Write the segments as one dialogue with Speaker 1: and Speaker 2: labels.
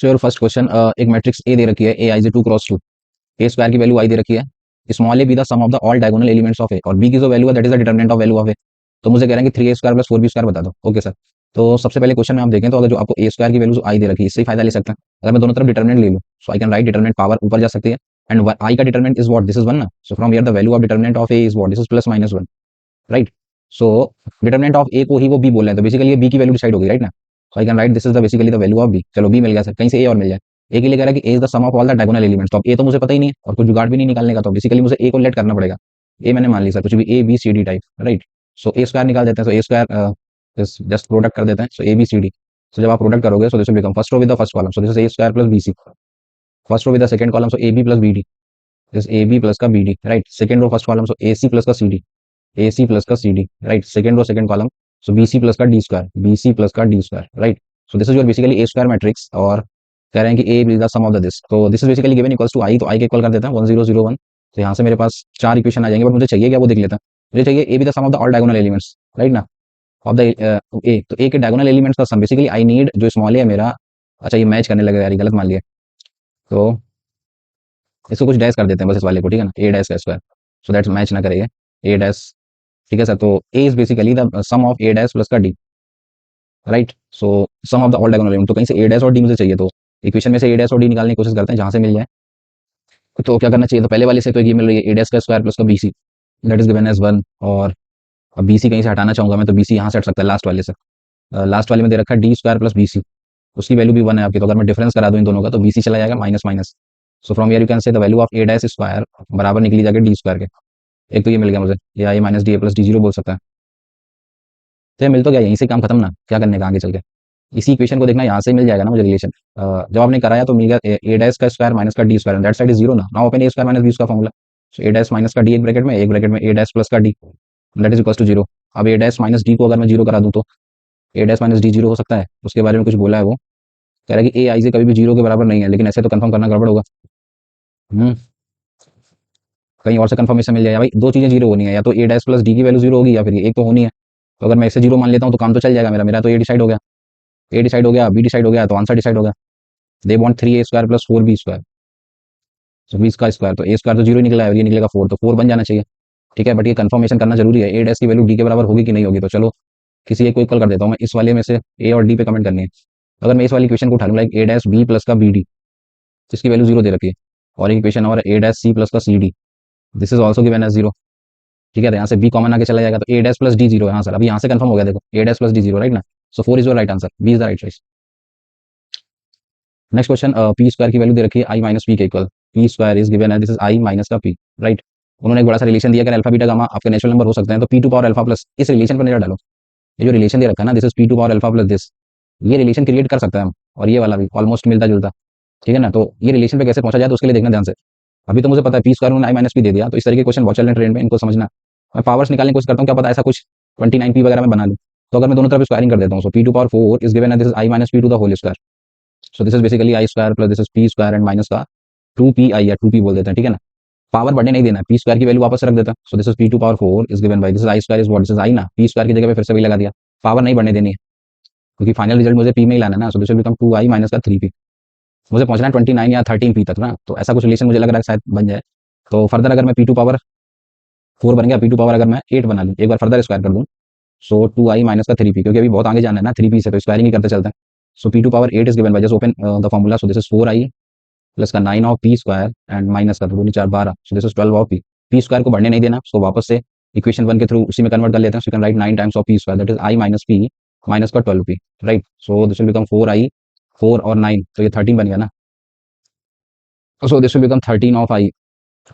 Speaker 1: So your first question, एक matrix A दे रखी है, A I J 2 cross 2, A square की वैल्यू आई दे रखी है, small A B the sum of the all diagonal elements of A, और बी की जो वैल्यू है that is the determinant of value of A. तो मुझे कह रहे हैं कि 3a² + 4b² बता दो। ओके सर, तो सबसे पहले क्वेश्चन में आप देखें तो अगर जो आपको ए स्क्वायर की वैल्यू आई दे रखी है इससे ही फायदा ले सकते हैं। अगर मैं दोनों तरफ डिटरमिनेंट ले लूँ so I can write determinant power ऊपर जा सकती है, एंड आई का determinant is what, this is 1 ना। So from here the value of determinant of A is what, this is +-1, right. So determinant of A को ही वो B बोल रहे हैं, तो बेसिकली ये बी की वैल्यू डिसाइड होगी, राइट ना। So I can write this is the basically the value of B. चलो बी मिल गया सर, कहीं से ए और मिल जाए। ए के लिए कह रहा है कि A is the sum of all the diagonal elements, तो अब ए तो मुझे पता ही नहीं है और कुछ जुगाड़ भी नहीं निकालने का, तो बेसिकली मुझे ए को लेट करना पड़ेगा। ए मैंने मान ली सर, कुछ भी A B C D type, right. So A square निकाल देते हैं, so A square just product कर देते हैं, so A B C D. सो जब आप प्रोडक्ट करोगे so this will become first row with the first column, so this is A square plus B C. First row with the second column, so A B plus B D, this A B plus का B D, right. Second row first column, so A C plus का C D, A C plus का C D, right. Second row second column, so B C plus का D square, B C plus का D square, right. So this is your basically A square matrix, और कह रहे हैं कि A is the sum of the this, तो this is basically given equals to I, तो I के equal कर देते हैं 1001। तो यहाँ से मेरे पास 4 इक्वेशन आ जाएंगे, बट मुझे चाहिए क्या वो देख लेते हैं। मुझे चाहिए A B the sum of the all diagonal elements, right ना, ऑफ द ए। तो ए के डायगोनल एलिमेंट्स का सम, बेसिकली आई नीड जो स्मॉल ए है मेरा। अच्छा ये मैच करने लगेगा यार, ये गलत मान लिया, तो इसको कुछ डैश कर देते हैं बस इस वाले को, ठीक है ना, ए डैश का स्क्वायर, सो दैट्स मैच ना करेगा, ए डैश, ठीक है सर। तो A is basically the sum of A dash plus का D, right. So sum of the all diagonal element, तो कहीं से ए डैश और डी मुझे चाहिए, तो इक्वेशन में से ए डैश और डी निकालने की कोशिश करते हैं जहां से मिल जाए। तो क्या करना चाहिए, तो पहले वाले से तो ये मिल रही है ए डैश का स्क्वायर प्लस का B C, that is given as 1, और अब बी सी कहीं से हटाना चाहूंगा मैं, तो बी सी यहाँ से हट सकता है लास्ट वाले से। लास्ट वाले में दे रखा है D square plus B C, उसकी वैल्यू भी 1 है आपकी, तो अगर मैं डिफरेंस करा दूं इन दोनों का तो बी सी चला जाएगा minus minus. So from here you can say the value of A dash square बराबर निकली जाएगी डी स्क्वायर के। एक तो ये मिल गया मुझे, या A minus D A plus D zero बोल सकता है। तो ये मिल तो गया, यहीं से काम खत्म ना, क्या करने का आगे चल के। इसी इक्वेशन को देखना, यहाँ से मिल जाएगा ना मुझे रिलेशन। जब आपने कराया तो मिल गया ए डैश का स्क्वायर माइनस का D square, that side is zero ना। Now open A square minus B का formula, so A dash minus का डी एक ब्रैकेट में ए डैश प्लस का D, that is equal to zero. अब A dash minus D को अगर मैं जीरो करा दूं तो ए डैश माइनस डी जीरो हो सकता है, उसके बारे में कुछ बोला है वो, कह रहा है कि ए आई से कभी भी जीरो के बराबर नहीं है, लेकिन ऐसे तो कंफर्म करना गड़बड़ होगा। हम्म कहीं और से कंफर्मेशन मिल जाए भाई, दो चीजें जीरो होनी है, या तो ए डैश प्लस डी की वैल्यू जीरो होगी, या फिर एक तो होनी है। तो अगर मैं इसे जीरो मान लेता हूँ तो काम तो चल जाएगा मेरा, मेरा तो ए डिसाइड हो गया, ए डिसाइड हो गया, बी डिसाइड हो गया, तो आंसर डिसाइड हो गया। They want 3a square plus 4b square, तो बी का स्क्वायर, तो ए स्क्वायर तो जीरो ही निकला है और ये निकलेगा 4, तो 4 बन जाना चाहिए, ठीक है। बट ये कंफर्मेशन करना जरूरी है, ए डैश की वैल्यू डी के बराबर होगी कि नहीं होगी। तो चलो किसी एक को इक्वल कर देता हूँ मैं, इस वाले में से ए और डी पे कमेंट करनी है। अगर मैं इस वाली इक्वेशन को उठा लूँ like A dash B plus का बी डी, जिसकी वैल्यू जीरो दे रखी है, और एक इक्वेशन और ए डैश सी प्लस का C D, this is also given as zero, ठीक है। तो यहाँ से बी कॉमन आके चला जाएगा, तो ए डैश प्लस डी जीरो है, हाँ सर अभी यहाँ से कंफर्म हो गया, देखो A dash plus D zero, right ना। So 4 is your right answer, B is the right choice. Next question, P square की वैल्यू दे रखी है आई माइनस पी के equal, P square is given है, दिस इज आई माइनस का P, right. उन्होंने एक बड़ा सा रिलेशन दिया, अगर अल्फा बीटा गामा आपके नेचुरल नंबर हो सकते हैं तो P to power alpha plus, इस रिलेशन पर नजर डालो। ये जो रिलेशन दे रखा है ना, this is P to power alpha plus this, ये रिलेशन क्रिएट कर सकते हैं हम, और ये वाला भी ऑलमोस्ट मिलता जुलता, ठीक है ना। तो ये रिलेशन पे कैसे पहुंचा जाए तो उसके लिए देखना ध्यान से। अभी तो मुझे पता है पी स्क्वायर उन्होंने आई माइनस पी दे दिया, तो इस तरीके के क्वेश्चन बहुत चल रहे हैं ट्रेंड में, इनको समझना। मैं पावर्स निकालने की कोशिश करता हूँ, क्या पता ऐसा कुछ 29p वगैरह में बना लूँ। तो अगर मैं दोनों तरफ स्क्वायरिंग कर देता हूँ, so P to power 4 is given, this is I minus P to the whole square, so this is basically I square plus this is P square and minus का 2p आई, या 2p बोल देते हैं, ठीक है ना। पावर बढ़ने नहीं देना है, पी स्क्वायर की वैल्यू वापस रख देता है, so this is P to power 4 is given by this is I square is what, this is I ना, पी स्क्वायर की जगह पे फिर से वही लगा दिया, पावर नहीं बढ़ने देनी है, क्योंकि फाइनल रिजल्ट मुझे पी में ही लाना है ना। So this will become 2i minus का 3p, मुझे पहुंचना है 29 या 13p तक ना, तो ऐसा कुछ रिलेशन मुझे लग रहा है शायद बन जाए। तो फर्दर अगर मैं पी टू पावर 4 बन गया, पी टू पावर अगर मैं 8 बना लूँ, एक बार फर्दर स्क्वायर कर दूँ, सो 2i माइनस का 3p, क्योंकि अभी बहुत आगे जाना है ना 3p से, तो स्क्वायरिंग ही करते चलते हैं। So P to power 8 is given by, just open the formula, so this is 4i plus का 9 of P square and minus का 2 4 12, so this is 12 of P. P square को बढ़ने नहीं देना, सो वापस से इक्वेशन 1 के थ्रू उसी में कन्वर्ट कर लेते हैं, so can write 9 times of P square, that is I minus P minus का 12p, right. So this will become 4i, 4 और 9, तो ये 13 बन गया ना। So this will become 13 of I,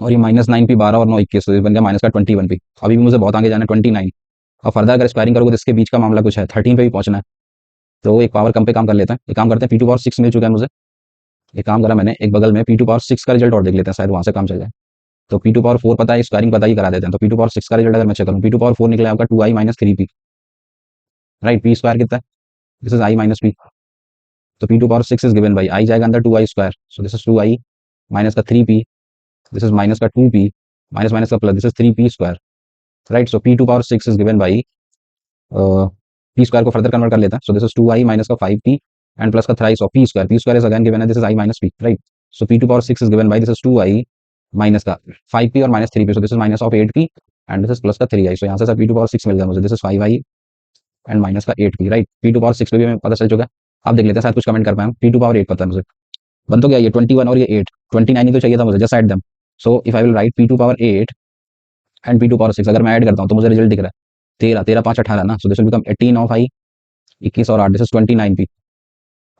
Speaker 1: और ये -9p 12 और 9 21, तो ये बन गया माइनस का 21p। अभी भी मुझे बहुत आगे जाना है 29, और फर्दर अगर स्क्वायरिंग करोगे तो इसके बीच का मामला कुछ है, 13 पे भी पहुंचना है। तो एक पावर कम पे काम कर लेते हैं, एक काम करते हैं, पी टू पावर 6 मिल चुका है मुझे, एक काम करा मैंने, एक बगल में पी टू पावर 6 का रिजल्ट और देख लेते हैं, शायद वहां से काम चल जाए। तो पी टू पावर 4 पता है, स्क्वायरिंग पता ही करा देते हैं, तो पी टू पावर 6 का रिजल्ट अगर मैं चेक करूँ, पी टू पावर 4 निकला आपका 2i minus 3p, right. P square कितना है, this is I minus P, तो P to power 6 is given by, I जाएगा अंदर 2i square, so this is 2i minus का 3p, दिस इज माइनस का 2p minus minus का plus, this is 3p square, right. So P to power 6 is given by, P square को further convert कर लेता है, so this is 2i minus का 5p and plus का thrice of p square is again given है, this is I minus p, right? So p to power 6 is given by this is 2i minus का 5p और minus 3p, so this is minus of 8p and this is plus का 3i, so यहाँ से sir p to power 6 मिल गया मुझे, this is 5i and minus का 8p, right? p to power 6 पे भी हमें पता चल चुका है। अब देख लेते हैं शायद कुछ कमेंट कर पाए हम। p to power 8 पता है मुझे, बन तो गया ये 21 और ये 8, 29 ही तो चाहिए था मुझे, just add them. So if I will write p to power 8 and p to power 6, अगर मैं ऐड करता हूँ तो मुझे रिजल्ट दिख रहा है 13, 13 5 18 ना, so this will become 18 of i, 21 और 8, दिस इज 29p।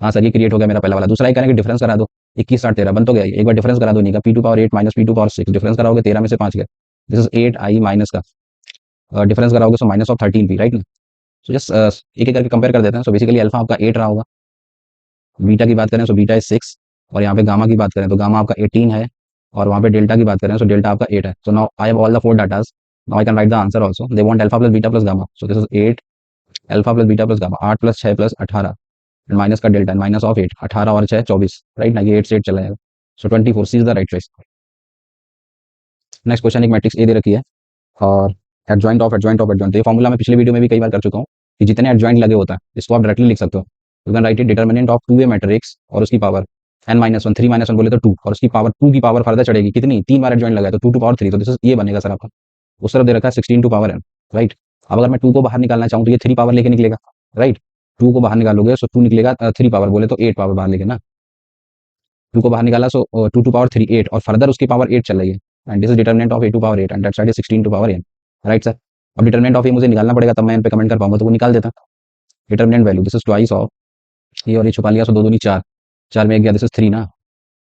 Speaker 1: हाँ सर, ये क्रिएट हो गया मेरा पहला वाला। दूसरा ये करेंगे डिफरेंस करा दो, 21 8 13 बन तो गया, एक बार डिफरेंस करा दो नहीं का, p to power 8 minus p to power 6, difference कराओगे 13 में से 5 गया, दिस इज 8i माइनस का डिफरेंस कराओगे सो माइनस ऑफ 13p, राइट ना। सो जस्ट एक एक करके कंपेयर कर देते हैं। सो बेसिकली अल्फा आपका 8 रहा होगा, बीटा की बात करें सो बीटा इज 6, और यहाँ पे गामा की बात करें तो गामा आपका 18 है, और वहाँ पे डेल्टा की बात करें सो डेल्टा आपका 8 है। So now I have all the 4 datas, now I can write the answer also. They want alpha plus beta plus gamma, so this is 8 alpha plus beta plus gamma, 8 plus 6 plus 18 and minus का delta minus of 8, 18 और 6 24, right ना, ये 8 से 8 चला जाएगा, so 24 C is the right choice. Next question, एक matrix A दे रखी है और adjoint of adjoint of adjoint, ये फॉर्मूला मैं पिछले वीडियो में भी कई बार कर चुका हूँ कि जितने एडजॉइंट लगे होता है इसको आप डायरेक्टली लिख सकते हो। You can write it determinant of 2a matrix और उसकी power n minus one, 3 minus one बोले तो 2, और उसकी पावर 2 की पावर फर्दर चढ़ेगी कितनी, 3 बार एडजॉइंट लगा है तो 2 टू पावर 3, तो दिस इज ये बनेगा सर आपका। उस तरफ दे रखा है 16 टू पावर n, राइट। अब अगर मैं 2 को बाहर निकालना चाहूँ तो ये 3 पावर लेके निकलेगा, राइट। 2 को बाहर निकालोगे सो 2 निकलेगा 3 पावर बोले तो 8 पावर बाहर लेके ना, 2 को बाहर निकाला सो 2 टू पावर 3 8, और फर्दर उसकी पावर 8 चल रही है, and this is determinant of a to power 8 and that side is 16 to power n, right sir. अब डिटर्मिनेंट ऑफ ए मुझे निकालना पड़ेगा, तब मैं इन पे कमेंट कर पाऊंगा, तो वो निकाल देता। Determinant value this is twice of ये, और ये छुपा लिया सो 2 दूनी 4, 4 में 1 गया, दिस इज 3 ना,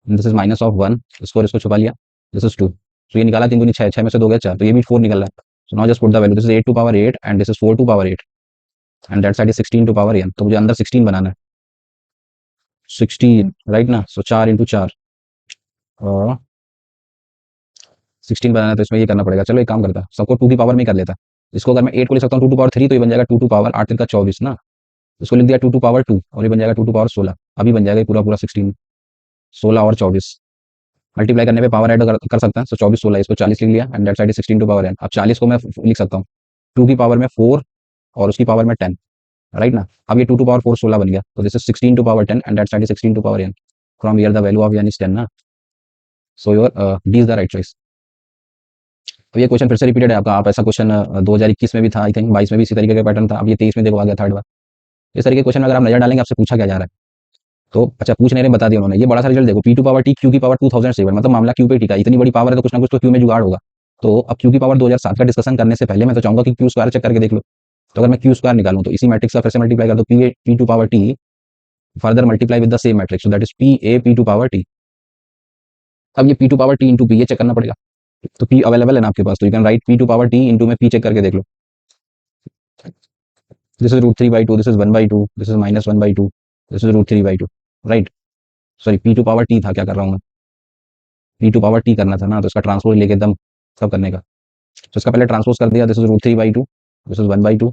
Speaker 1: दिस इज माइनस ऑफ 1, इसको और इसको छुपा लिया, दिस इज 2, तो ये निकाला 3 दूनी 6, 6 में से 2 गया 4, तो ये भी 4 निकल रहा है। So now just put the value, this is 8 to power 8 and this is 4 to power 8 and that side is 16 to power n, तो मुझे अंदर 16 बनाना है, 16, राइट ना। सो 4 इंटू 4 और 16 बनाना है, तो इसमें ये करना पड़ेगा। चलो एक काम करता है, सबको 2 की पावर में ही कर लेता है। इसको अगर मैं 8 को लिख सकता हूँ 2 टू पावर 3, तो ये बन जाएगा 2 टू पावर 8 का 24 ना, इसको लिख दिया 2 टू पावर 2 और ये बन जाएगा 2 टू पावर 16, अभी बन जाएगा पूरा पूरा 16, 16 और 24 मल्टीप्लाई करने पे पावर ऐड कर सकते हैं, सो 24 16, इसको 40 लिख लिया and that side is 16 to power n। अब 40 को मैं लिख सकता हूँ 2 की पावर में 4 और उसकी पावर में 10, राइट ना। अब ये 2 टू पावर 4 16 बन गया, तो this is 16 to power 10 and that side is 16 to power n, from here the value of n is 10 ना, so your D is the right choice. अब ये क्वेश्चन फिर से रिपीटेड है आपका, आप ऐसा क्वेश्चन 2021 में भी था, आई थिंक 22 में भी इसी तरीके का पैटर्न था, अब ये 23 में देखो आ गया थर्ड बार। इस तरीके के क्वेश्चन अगर आप नजर डालेंगे आपसे पूछा क्या जा रहा है, तो अच्छा पूछ नहीं रहे, बता दिया उन्होंने। ये बड़ा सा रिजल्ट देखो, p to power t q की पावर 2007, मतलब मामला q पे टिका, इतनी बड़ी पावर है तो कुछ ना कुछ तो q में जुगाड़ होगा। तो अब q की पावर 2007 का डिस्कशन करने से पहले मैं तो चाहूंगा कि q स्क्वायर चेक करके देख लो। तो अगर मैं q स्क्वायर निकालूं तो इसी मैट्रिक्स का फिर से मल्टीप्लाई कर दो, p to power t further multiply with the same matrix, so that is p to power t। अब ये p to power t into p ये चेक करना पड़ेगा, तो p अवेलेबल है ना आपके पास, तो you can write p to power t into में p चेक करके देख लो। This is √3/2, this is 1/2, this is -1/2, this is √3/2, right. Sorry p to power t था, क्या कर रहा हूँ मैं, p टू पावर t करना था ना, तो इसका ट्रांसपोज लेके एकदम सब करने का। तो इसका पहले ट्रांसपोज कर दिया, this is √3/2, this is 1/2,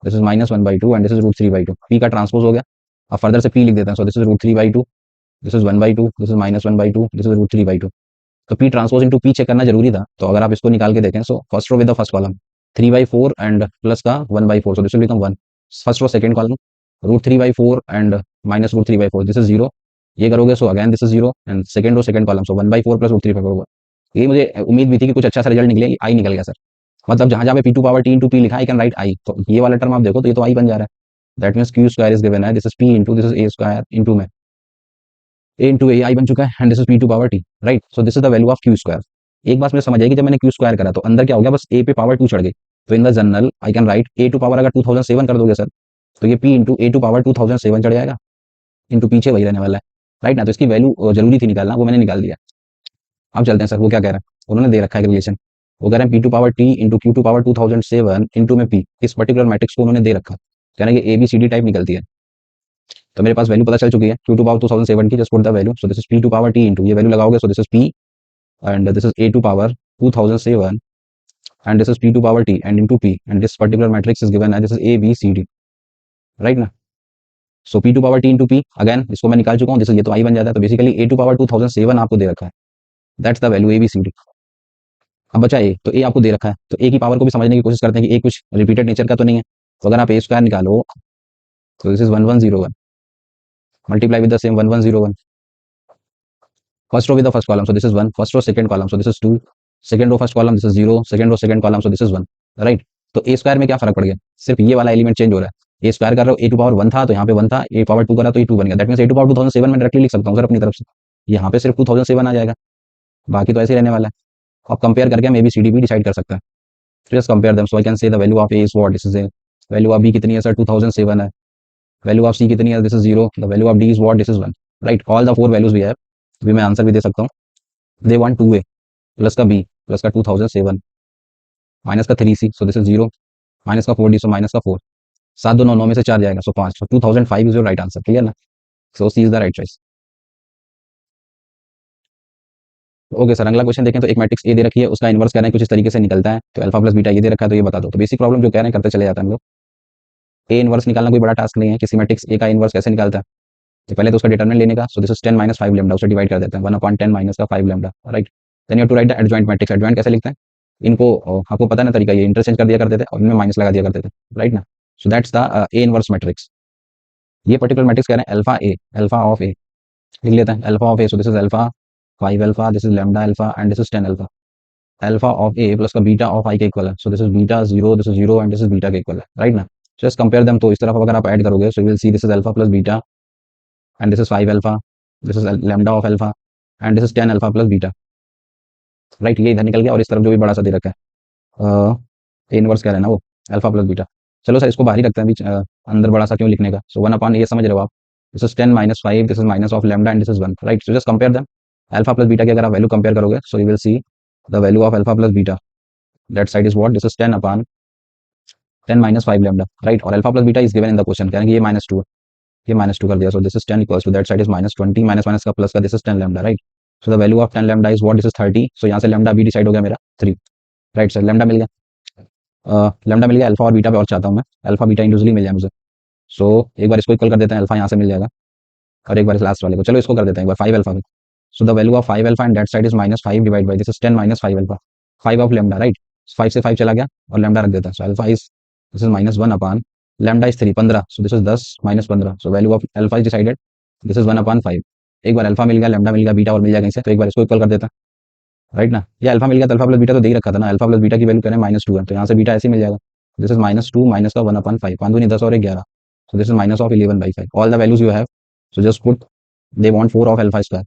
Speaker 1: this is -1/2 and this is √3/2, p का ट्रांसपोज हो गया। अब फर्दर से p लिख देते हैं, so this is √3/2, this is 1/2, this is -1/2, this is √3/2। तो p transpose into p check करना जरूरी था, तो अगर आप इसको निकाल के देखें, so first row with the first column 3/4 and plus का 1/4, so this will become 1, first row second column √3/4 and minus √3/4, this is 0, ये करोगे so again this is 0 and second row second column, so 1/4 plus √3/4 होगा। ये मुझे उम्मीद भी थी कि कुछ अच्छा सा रिजल्ट निकले, आई निकल गया सर। मतलब जहां जहां पे p to power t into p लिखा, आई कैन राइट i, तो ये वाला टर्म आप देखो तो ये तो i बन जा रहा है, that means q square is given है, this is p into this is a square into में a इंटू a, आई बन चुका है and this is p to power t, right. So this is the value of q square. एक बात मुझे समझ आएगी, जब मैंने q स्क्वायर करा तो अंदर क्या हो गया, बस a पे पावर 2 चढ़ गई, तो in the general I can write a to power, अगर 2007 कर दोगे सर तो ये p into a to power 2007 चढ़ जाएगा, इंटू पीछे वही रहने वाला है, राइट ना। तो इसकी वैल्यू जरूरी थी निकालना, वो मैंने निकाल दिया। अब चलते हैं सर, वो क्या कह रहा है, उन्होंने दे रखा है रिलेशन, वो कह रहे हैं p to power t into q to power 2007 into में p, इस पर्टिकुलर मैट्रिक्स को उन्होंने दे रखा, कह रहे हैं ये ABCD टाइप निकलती है। तो मेरे पास वैल्यू पता चल चुकी है q टू पावर 2007 की, just put the value, so this is p to power t into ये वैल्यू लगाओगे, so this is p and this is a to power 2007 and this is p to power t and into p and this particular matrix is given है, this is ABCD, right ना। So p to power t into p, again इसको मैं निकाल चुका हूँ, this is ये तो i बन जाता है, तो बेसिकली a टू पावर 2007 आपको दे रखा है, दैट्स द वैल्यू ABCD। अब बचा a, तो a आपको दे रखा है, तो a की पावर को भी समझने की कोशिश करते हैं कि a कुछ रिपीटेड नेचर का तो नहीं है। तो अगर आप a स्क्वायर निकालो तो this is 1101 multiply with the same 1 1 0 1. First row with the first column, so this is 1. First row second column, so this is 2. Second row first column, this is 0. Second row second column, so this is 1. Right, तो ए square में क्या फर्क पड़ गया, सिर्फ ये वाला element change हो रहा है। ए स्क्वायर कर रहा हूँ, ए टू पावर 1 था तो यहाँ पे 1 था, ए पावर 2 करा तो ये 2 बन गया। That means A to power 2007 में डायरेक्टली लिख सकता हूँ सर अपनी तरफ से, यहाँ पे सिर्फ 2007 आ जाएगा, बाकी तो ऐसे ही रहने वाला है। अब कंपेयर करके हम ए बी सी डी भी डिसाइड कर सकते हैं। तो just compare them, so I can say the value of A is what, this is A, value of B कितनी है सर 2007 है, वैल्यू ऑफ सी कितनी है, this is 0, the value of D is what, this is 1। Right, all the four values we have, अभी मैं answer भी दे सकता हूँ। दे वांट 2a प्लस का b प्लस का 2007 माइनस का 3c, so this is 0, minus का 4d, सो माइनस का 4, 7 2 9 9 में से 4 जाएगा, सो 5, सो 2005 is your right answer. Clear ना, so C is the right choice. Okay sir, अगला क्वेश्चन देखें तो एक मैट्रिक्स ए दे रखी है, उसका इनवर्स कह रहे हैं कुछ इस तरीके से निकलता है, तो अल्फा प्लस बीटा ये दे रखा है, तो ये बता दो। तो बेसिक प्रॉब्लम जो कह रहे हैं करते चले जाते हैं हम लोग। ए इनवर्स निकालना कोई बड़ा टास्क नहीं है, किसी मैट्रिक्स ए का इनवर्स कैसे निकालता है, तो पहले तो उसका डिटरमिनेंट लेने का, so this is 10 minus 5 lambda, उसे डिवाइड कर देते हैं 1/10 माइनस का 5 lambda. Right, then you have to write the adjoint matrix. Adjoint कैसे लिखते हैं, इनको आपको पता है ना तरीका, ये इंटरचेंज कर दिया करते थे और इनमें माइनस लगा दिया करते थे। राइट ना, so that's the A inverse matrix. ये पर्टिकुलर मैट्रिक्स कह रहे हैं अल्फा ए, अल्फा ऑफ ए लिख लेते हैं, alpha of A, so this is alpha 5 alpha, this is lambda alpha and this is 10 alpha. Alpha of A plus का beta of आई के equal है, so this is beta 0, this is 0 and this is beta के equal है। Right ना, just compare them, तो इस तरफ अगर आप ऐड करोगे so you will C this is alpha plus beta and this is 5 alpha, this is lambda of alpha and this is 10 alpha plus beta. Right, ये इधर निकल गया और इस तरफ जो भी बड़ा सा दे रखा है इनवर्स कह रहे हैं ना वो अल्फा प्लस बीटा। चलो सर इसको बाहर ही रखते हैं, बीच अंदर बड़ा सा क्यों लिखने का, सो 1/, ये समझ रहे हो आप, this is 10 minus 5, this is minus of lambda and this is 1। Right, so just compare them, alpha plus beta की अगर आप वैल्यू कंपेयर करोगे so you will see the value of alpha plus beta, that side is what, this is 10 minus 5 lambda. Right, और alpha plus beta is given in the question, कह रहे हैं कि ये -2 है, ये -2 कर दिया, so this is 10 equals to that side is -20, minus minus का प्लस का, this is 10 lambda. Right, so the value of 10 lambda is what, this is 30, so यहाँ से लैम्डा भी डिसाइड हो गया मेरा 3। राइट सर, लैम्डा मिल गया, लैम्डा मिल गया, अल्फा और बीटा पे और चाहता हूँ मैं, अल्फा बीटा इंडिविजुअली मिल जाए मुझे। सो एक बार इसको इक्वल कर देते हैं, अल्फा यहाँ से मिल जाएगा, और एक बार इस लास्ट वाले को, चलो इसको कर देते हैं एक बार 5 अल्फा में। सो the value of 5 alpha and that side is -5 divide by this is 10 minus 5 alpha, 5 of lambda. Right, 5 से 5 चला गया और लैम्डा रख देता है, सो alpha is this is -1/, lambda is 3 15, so this is 10 minus 15, so value of alpha is decided, this is 1/5। एक बार alpha मिल गया, lambda मिल गया, बीटा और मिल जाएगा इसे, तो एक बार इसको इक्वल कर देता है। राइट ना, ये अल्फा मिल गया तो अल्फा प्लस बीटा तो दे ही रखा था ना, अल्फा प्लस बीटा की वैल्यू करें -2 है, तो यहाँ से बीटा ऐसे मिल जाएगा, दिस इज -2 माइनस का 1/5, 5 दूनी 10 और 11, so this is minus of 11/5, all the values you have, so just put, they want 4 of alpha square,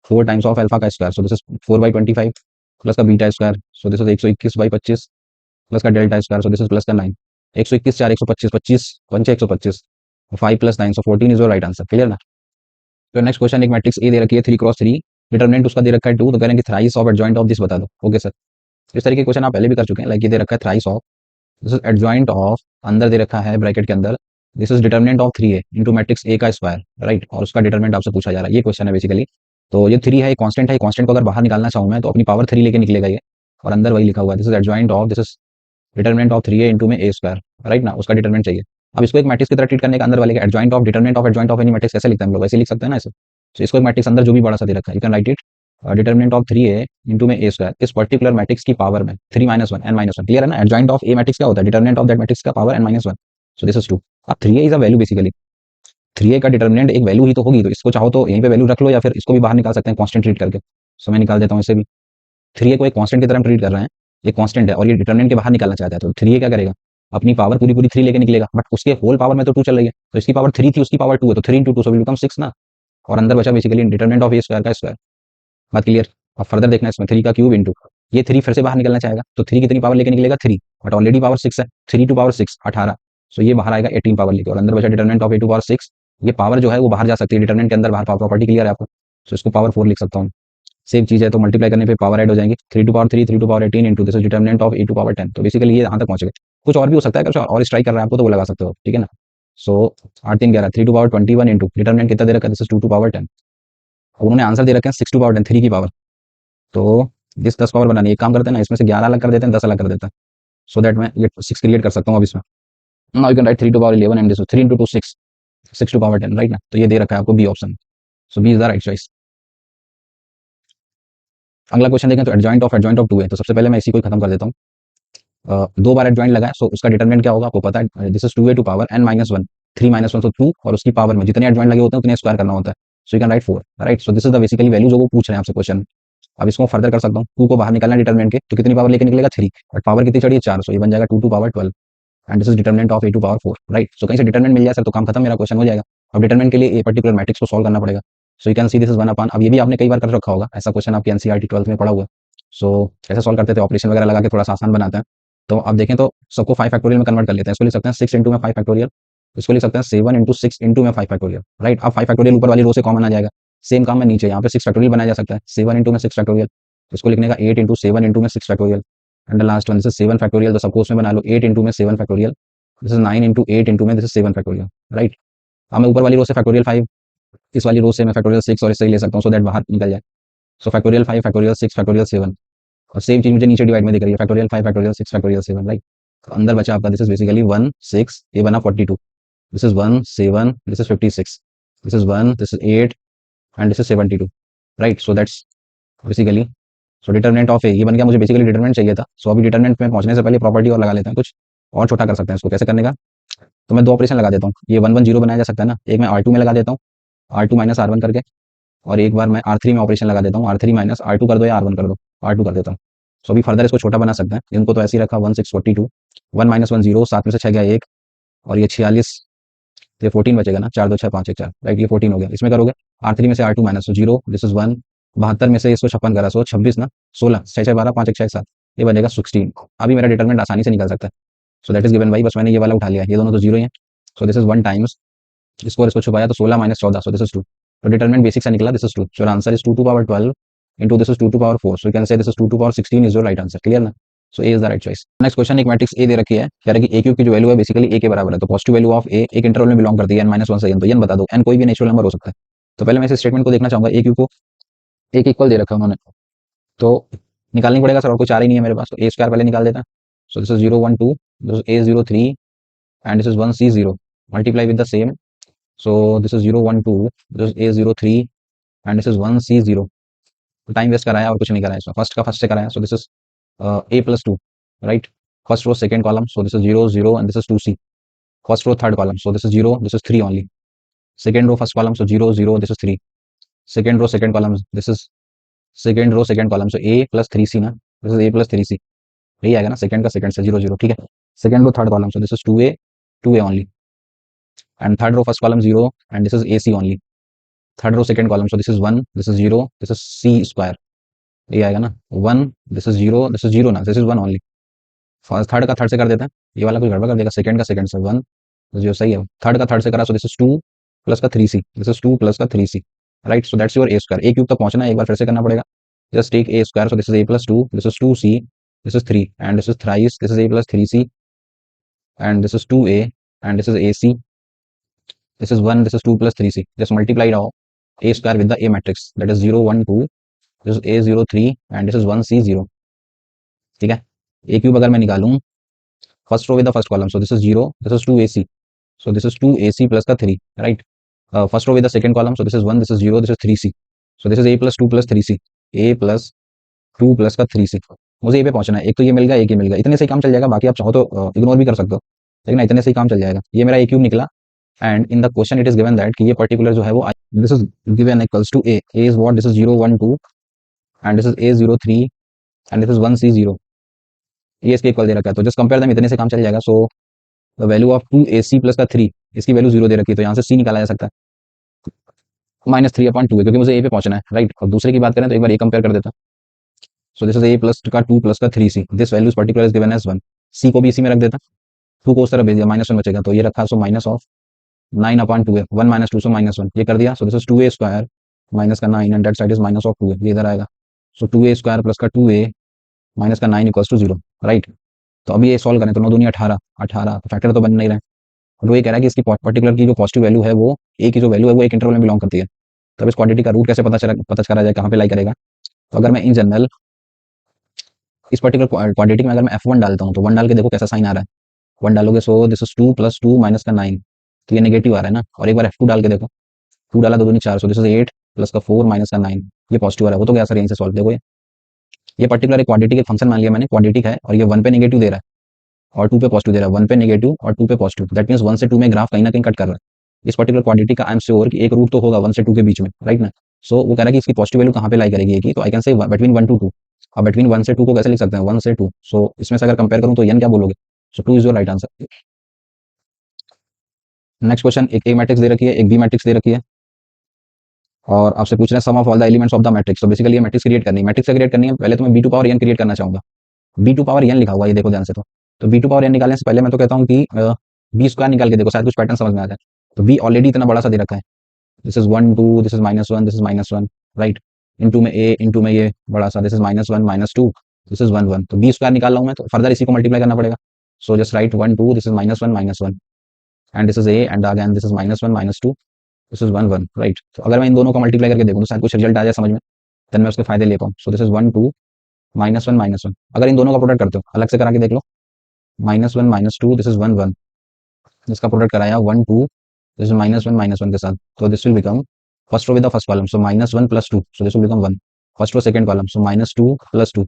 Speaker 1: 4 times of alpha का square, so this is 4/25 plus का beta square, so this is 121/25 plus का delta square, so this is plus का 9, 121 4 125, 25 पंचे 125, 5 plus 9, so 14 is your right answer। Clear ना, तो next question, एक matrix A दे रखी है 3x3, डिटरमिनेंट उसका दे रखा है 2, तो कह रहे हैं कि thrice of adjoint of this बता दो। ओके सर, इस तरीके के क्वेश्चन आप पहले भी कर चुके हैं, लाइक ये दे रखा है thrice of, this is adjoint of, अंदर दे रखा है ब्रैकेट के अंदर, this is determinant of 3a into matrix A का स्क्वायर। राइट, और उसका डिटरमिनेंट आपसे पूछा जा रहा है, ये क्वेश्चन है बेसिकली। तो ये 3 है, कांस्टेंट है, कांस्टेंट को अगर बाहर निकालना चाहूँ मैं तो अपनी पावर 3 लेके निकलेगा ये, और अंदर वही लिखा हुआ है, this is adjoint of, this is determinant of 3a into में a स्क्वायर। राइट ना, उसका डिटरमिनेंट चाहिए। अब इसको एक मैट्रिक्स की तरह ट्रीट करने का, अंदर वाले का adjoint of, determinant of adjoint of any matrix कैसे लिखते हैं हम लोग, वैसे लिख सकते हैं ना इसे। तो इसको एक मैट्रिक्स अंदर जो भी बड़ा सा दे रखा है, you can write it determinant of 3a into में a स्क्वायर, इस पर्टिकुलर मैट्रिक्स की पावर में 3 - 1 n - 1। क्लियर है ना, एडजॉइंट ऑफ a मैट्रिक्स क्या होता है, डिटरमिनेंट ऑफ दैट मैट्रिक्स का power n - 1, so this is 2। अब 3a is a value basically, 3a का डिटरमिनेंट एक वैल्यू ही तो होगी, तो इसको चाहो तो यहीं पे वैल्यू रख लो या फिर इसको भी बाहर निकाल सकते हैं कांस्टेंट ट्रीट करके। सो मैं निकाल देता हूँ इसे भी, 3a को एक कांस्टेंट की तरह ट्रीट कर रहे हैं, ये कांस्टेंट है और ये डिटरमिनेंट के बाहर निकालना चाहता है, तो 3a क्या करेगा, अपनी पावर पूरी पूरी 3 लेके निकलेगा, बट उसके होल पावर में तो 2 चल रही है, तो इसकी पावर 3 थी, उसकी पावर 2 है, तो 3 × 2 सो विल बिकम 6 ना, और अंदर बचा basically determinant of a square का स्क्वायर। बात क्लियर। अब फर्दर देखना इसमें 3 का क्यूब इंटू ये 3 फिर से बाहर निकलना चाहेगा, तो 3 कितनी पावर लेके निकलेगा 3, बट ऑलरेडी पावर 6 है, 3 × पावर 6 18, सो ये बाहर आएगा 18 पावर लेके, और अंदर बचा determinant of a to power 6, ये पावर जो है वो बाहर जा सकती है डिटरमिनेंट के अंदर, बाहर पावर प्रॉपर्टी क्लियर है आपको, सो इसको पावर 4 लिख सकता हूँ। सेम चीज है तो मल्टीप्लाई करने पे पावर ऐड हो जाएंगी, 3 × power 3, 3 × power 18 into this is determinant of a to power 10। तो बेसिकली ये यहाँ तक पहुंच गए, कुछ और भी हो सकता है, कुछ और स्ट्राइक कर रहा है आपको तो वो लगा सकते हो, ठीक है ना। सो 8 3 11, 3 × पावर 21 इंटू डिटरमिनेंट कितना दे रखा है, दिस इज 2 × पावर 10, उन्होंने आंसर दे रखे हैं 6 × पावर 10, 3 की पावर, तो जिस 10 पावर बनानी है, एक काम करते हैं ना, इसमें से 11 अलग कर देते हैं, 10 अलग कर देते हैं, सो दैट मैं ये 6 क्रिएट कर सकता हूँ अब इसमें। Now you can write 3 × power 11 and this 3 × 2 6, 6 × power 10। Right ना, तो ये दे रखा है आपको B option, so B is the right choice. अगला क्वेश्चन देखें तो एडजॉइंट ऑफ 2 है, तो सबसे पहले मैं इसी को खत्म कर देता हूँ। 2 बार एडजॉइंट लगा है, सो उसका डिटरमिनेंट क्या होगा आपको पता है, this is 2a to power n - 1, 3 minus 1 तो 2 और उसकी पावर में जितने एडजॉइंट लगे होते हैं उतने स्क्वायर करना होता है. So you can right 4. Right. So this is the basically value जो वो पूछ रहे हैं आपसे क्वेश्चन. अब इसको फर्दर कर सकता हूँ. 2 को बाहर निकालना है डिटरमिनेंट के, तो कितनी पावर लेके निकलेगा 3, बट पावर कितनी चढ़ी है 4, सो ये बन जाएगा 2 to power 12 and this is determinant of a to power 4. Right. So कहीं से डिटरमिनेंट मिल जाए सर तो काम खत्म, मेरा क्वेश्चन हो जाएगा. अब डिटरमिनेंट के लिए ए पर्टिकुलर मैट्रिक्स को सॉल्व करना पड़ेगा. सो you can see this is 1 upon. अब ये भी आपने कई बार कर रखा होगा, ऐसा क्वेश्चन आपकी एनसीईआरटी 12th में पढ़ा हुआ है. सो कैसे सॉल्व करते थे, ऑपरेशन वगैरह लगा के थोड़ा सा आसान बनाते हैं. तो अब देखें तो सबको 5 फैक्टोरियल में कन्वर्ट कर लेते हैं. इसको लिख सकते हैं 6 इंटू में 5 फैक्टोरियल. इसको लिख सकते हैं 7 इंटू 6 इंटू में 5 फैक्टोरियल. राइट. अब 5 फैक्टोरियल ऊपर वाली रो से कॉमन आ जाएगा. सेम काम में नीचे यहाँ पे 6 फैक्टोरियल बनाया जा सकता है. 7 इंटू में 6 फैक्टोरियल. इसको लिखने का 8 इंटू 7 इंटू में 6 factorial and the last one this is 7 factorial. तो सबको उसमें बना लो 8 इंटू में 7 factorial. This is 9 into 8 into में दिस इज 7 फैक्टोरियल. राइट. अब मैं ऊपर वाली रो से फैक्टोरियल 5, इस वाली रो से मैं फैक्टोरियल 6 और इससे ही ले सकता हूँ सो दैट बाहर निकल जाए. सो फैक्टोरियल 5 फैक्टोरियल 6 फैक्टोरियल 7 और सेम चीज मुझे नीचे डिवाइड में दिख रही है. Factorial 5 factorial 6 factorial 7. राइट. तो अंदर बचा आपका दिस इज बेसिकली 1 6, ये बना 42. This is 1 7, this is 56, this is 1, this is 8 and this is 72. Right. So that's basically so determinant of A ये बन गया. मुझे बेसिकली डिटरमिनेंट चाहिए था. सो अभी डिटरमिनेंट में पहुंचने से पहले प्रॉपर्टी और लगा लेते हैं, कुछ और छोटा कर सकते हैं इसको. कैसे करने का, तो मैं 2 ऑपरेशन लगा देता हूँ. ये 1 1 0 बनाया जा सकता है ना. एक मैं R2 में लगा देता हूँ, R2 माइनस R1 करके, और एक बार मैं R3 में ऑपरेशन लगा देता हूँ. R3 माइनस R2 कर दो या R1 कर दो, R2 कर देता हूँ. सो अभी फर्दर इसको छोटा बना सकते हैं. इनको तो ऐसे ही रखा 1 6 42, 1 माइनस 1 0, 7 में से 6 गया 1 और ये 46, ये 14 बचेगा ना. 4 2 6 5 1 4. राइट. ये 14 हो गया. इसमें करोगे R3 में से R2 माइनस 0, दिस इज 1, 72 में से इसको 56 करा सो 26 ना, 16 6 6 12 5 1 6 7, ये बनेगा 16. अभी मेरा डिटरमिनेंट आसानी से निकल सकता है. सो दैट इज गिवन बाई, बस मैंने ये वाला उठा लिया. ये दोनों तो जीरो ही है. सो दिस इज 1 टाइम्स इसको और इसको छुपाया तो 16 माइनस 14, सो दिस इज 2. तो डिटरमिनेंट बेसिक से निकला, this is 2. So answer is 2 to power 12 into this is 2 to power 4. So you can say this is 2 to power 16 is your right answer. Clear ना. So A is the right choice. Next question, एक matrix A दे रखी है, कह रहा है कि A cube की जो वैल्यू है बेसिकली A के बराबर है. तो पॉजिटिव वैल्यू ऑफ A एक इंटरवल में बिलोंग करती है n-1 से n. तो n बता दो. n कोई भी नेचुरल नंबर हो सकता है. तो पहले मैं इस स्टेटमेंट को देखना चाहूंगा. A क्यूब को एक इक्वल दे रखा है उन्होंने, तो निकालनी पड़ेगा सर, और कुछ आ रही नहीं है मेरे पास. तो A स्क्वायर पहले निकाल देता है. So this is 0 1 2, this is A 0 3 and this is 1 C 0 multiply with the same. So this is 0 1 2, this is A 0 3 and this is 1 C 0. Time waste कराया और कुछ नहीं कराया इसमें. फर्स्ट का फर्स्ट से कराया. So this is A plus 2. Right. First row second column. So this is 0 0 and this is 2C. First row third column. So this is 0, this is 3 only. Second row first column. So 0 0, this is 3. Second row second column. This is second row second column. So A plus 3C ना, this is A plus 3C. यही आएगा ना, second का second से 0 0. ठीक है. Second row third column. So this is 2A only. And third row first column 0 and this is AC only. Third row second column. So this is 1, this is 0, this is C square. ये आएगा ना 1, this is 0, this is 0 ना, this is 1 only. First third का third से कर देते हैं. ये वाला कुछ गड़बड़ कर देगा. सेकंड का सेकंड से 1, जो सही है. थर्ड का थर्ड से करा. सो दिस इज 2 प्लस का 3C, दिस इज 2 प्लस का 3C. Right. So that's your A square. A cube तक पहुंचना है, एक बार फिर से करना पड़ेगा. Just take A square. So this is A plus 2, this is 2C, this is 3 and this is thrice, this is A plus 3C and this is 2A and this is AC. This is 1, this is 2 plus 3C. Just multiply it out A square with the A matrix. That is 0 1 2. This is A 0 3 and this is 1 C 0. ठीक है. A cube अगर मैं निकालूं first row with the first column. So this is 0, this is 2AC. So this is 2AC plus का 3. Right. First row with the second column. So this is 1, this is 0, this is 3C. So this is A plus 2 plus 3C. A plus 2 plus का 3C. मुझे A पे पहुंचना है. एक तो ये मिल गया, एक ये मिल गया. इतने से ही काम चल जाएगा. बाकी आप चाहो तो इग्नोर भी कर सकते हो, लेकिन इतने से ही काम चल जाएगा. ये मेरा A क्यूब निकला. And in the question it is given that कि ये particular जो है वो this is given equals to A. A is what? This is 0 1 2 and this is A 0 3 and this is 1 C 0. ये इसके इक्वल दे रखा है, तो जस्ट कंपेयर देम, इतने से काम चल जाएगा. सो the value of 2AC plus का 3, इसकी वैल्यू 0 दे रखी है, तो यहाँ से C निकाला जा सकता है. -3/2 है क्योंकि मुझे A पे पहुंचना है. राइट. और दूसरे की बात करें तो एक बार A कंपेयर कर देता. So this is A plus का 2 प्लस का 3C. This value particular is given as 1. C को भी इसी में रख देता. 2 को उस तरह भेज दिया, -1 बचेगा, तो ये रखा. सो माइनस ऑफ 9/2 है. 1 - 2 सो -1 ये कर दिया. So this is 2A square minus का 9 and that side is minus of 2 है. ये इधर आएगा. सो 2A स्क्वायर प्लस का 2A माइनस का 9 इक्वल्स टू 0. राइट. तो अभी ये सॉल्व करें तो 9 दूनी 18 18 फैक्टर तो बन नहीं रहा है. और वो ये कह रहा है कि इसकी पर्टिकुलर की जो पॉजिटिव वैल्यू है वो A की जो वैल्यू है वो एक इंटरवल में बिलोंग करती है. तो अब इस क्वांटिटी का रूट कैसे पता करा जाए, कहाँ पे लाई करेगा. तो अगर मैं इन जनरल इस पर्टिकुलर क्वांटिटी में अगर मैं F1 डालता हूँ तो 1 डाल के देखो कैसा साइन आ रहा है. 1 डालोगे. सो दिस इज 2 प्लस 2 माइनस का 9, तो ये नेगेटिव आ रहा है ना. और एक बार F2 डाल के देखो. 2 डाला 2 दूनी 4. सो दिस इज 8 प्लस का 4 माइनस का 9, ये पॉजिटिव आ रहा है. वो तो क्या सर यहीं से सॉल्व. देखो ये पर्टिकुलर एक क्वांटिटी के फंक्शन मान लिया मैंने, क्वांटिटी है और ये 1 पे नेगेटिव दे रहा है और 2 पे पॉजिटिव दे रहा है, 1 पे नेगेटिव और 2 पे पॉजिटिव, दैट मींस 1 से 2 में ग्राफ कहीं ना कहीं कट कर रहा है। इस पर्टिकुलर क्वांटिटी का आई एम श्योर कि एक रूट तो होगा 1 से 2 के बीच में, राइट ना। सो वो कह रहा है कि इसकी पॉजिटिव वैल्यू कहाँ पे लाई करेगी, की तो आई कैन से बिटवीन 1 to 2। अब बिटवीन 1 से 2 को कैसे लिख सकते हैं, 1 से 2। सो इसमें से अगर कंपेयर करूं तो n क्या बोलोगे, सो 2 is your right answer. Next question, एक ए मैट्रिक्स दे रखी है, एक बी मैट्रिक्स दे रखी है, और आपसे पूछ रहे हैं sum of all the elements of the matrix. तो बेसिकली ये मैट्रिक्स क्रिएट करनी है, मैट्रिक्स क्रिएट करनी है, पहले तो मैं B to power n create करना चाहूंगा। बी टू पावर एन लिखा हुआ है, ये देखो ध्यान से। तो बी टू पावर एन निकालने से पहले मैं तो कहता हूँ कि बी स्क्वायर निकाल के देखो, शायद कुछ पैटर्न समझ में आ जाए। तो बी ऑलरेडी इतना बड़ा सा दे रखा है, this is 1 2, this is -1, this is -1, right. Into में ए, इनटू में ये बड़ा सा, दिस इज -1 -2, दिस इज 1 1। तो बी स्क्वायर निकाल रहा हूं मैं, तो फर्दर इसी को मल्टीप्लाई करना पड़ेगा। So just right 1 2, this is -1 -1, and this is A, and again this is -1 -2, this is 1 1, right. तो अगर मैं इन दोनों को मल्टीप्लाई करके देखूं तो शायद कुछ रिजल्ट आ जाए समझ में, देन मैं उसके फायदे ले पाऊं। सो दिस इज 1 2 -1 -1। अगर इन दोनों का प्रोडक्ट करते हो, अलग से करा के देख लो, -1 -2, दिस इज 1 1, इसका प्रोडक्ट कराया 1 2, दिस इज -1 -1 के साथ, तो this will become first row with the first column, so -1 + 2, so this will become 1। First row second column, so -2 + 2,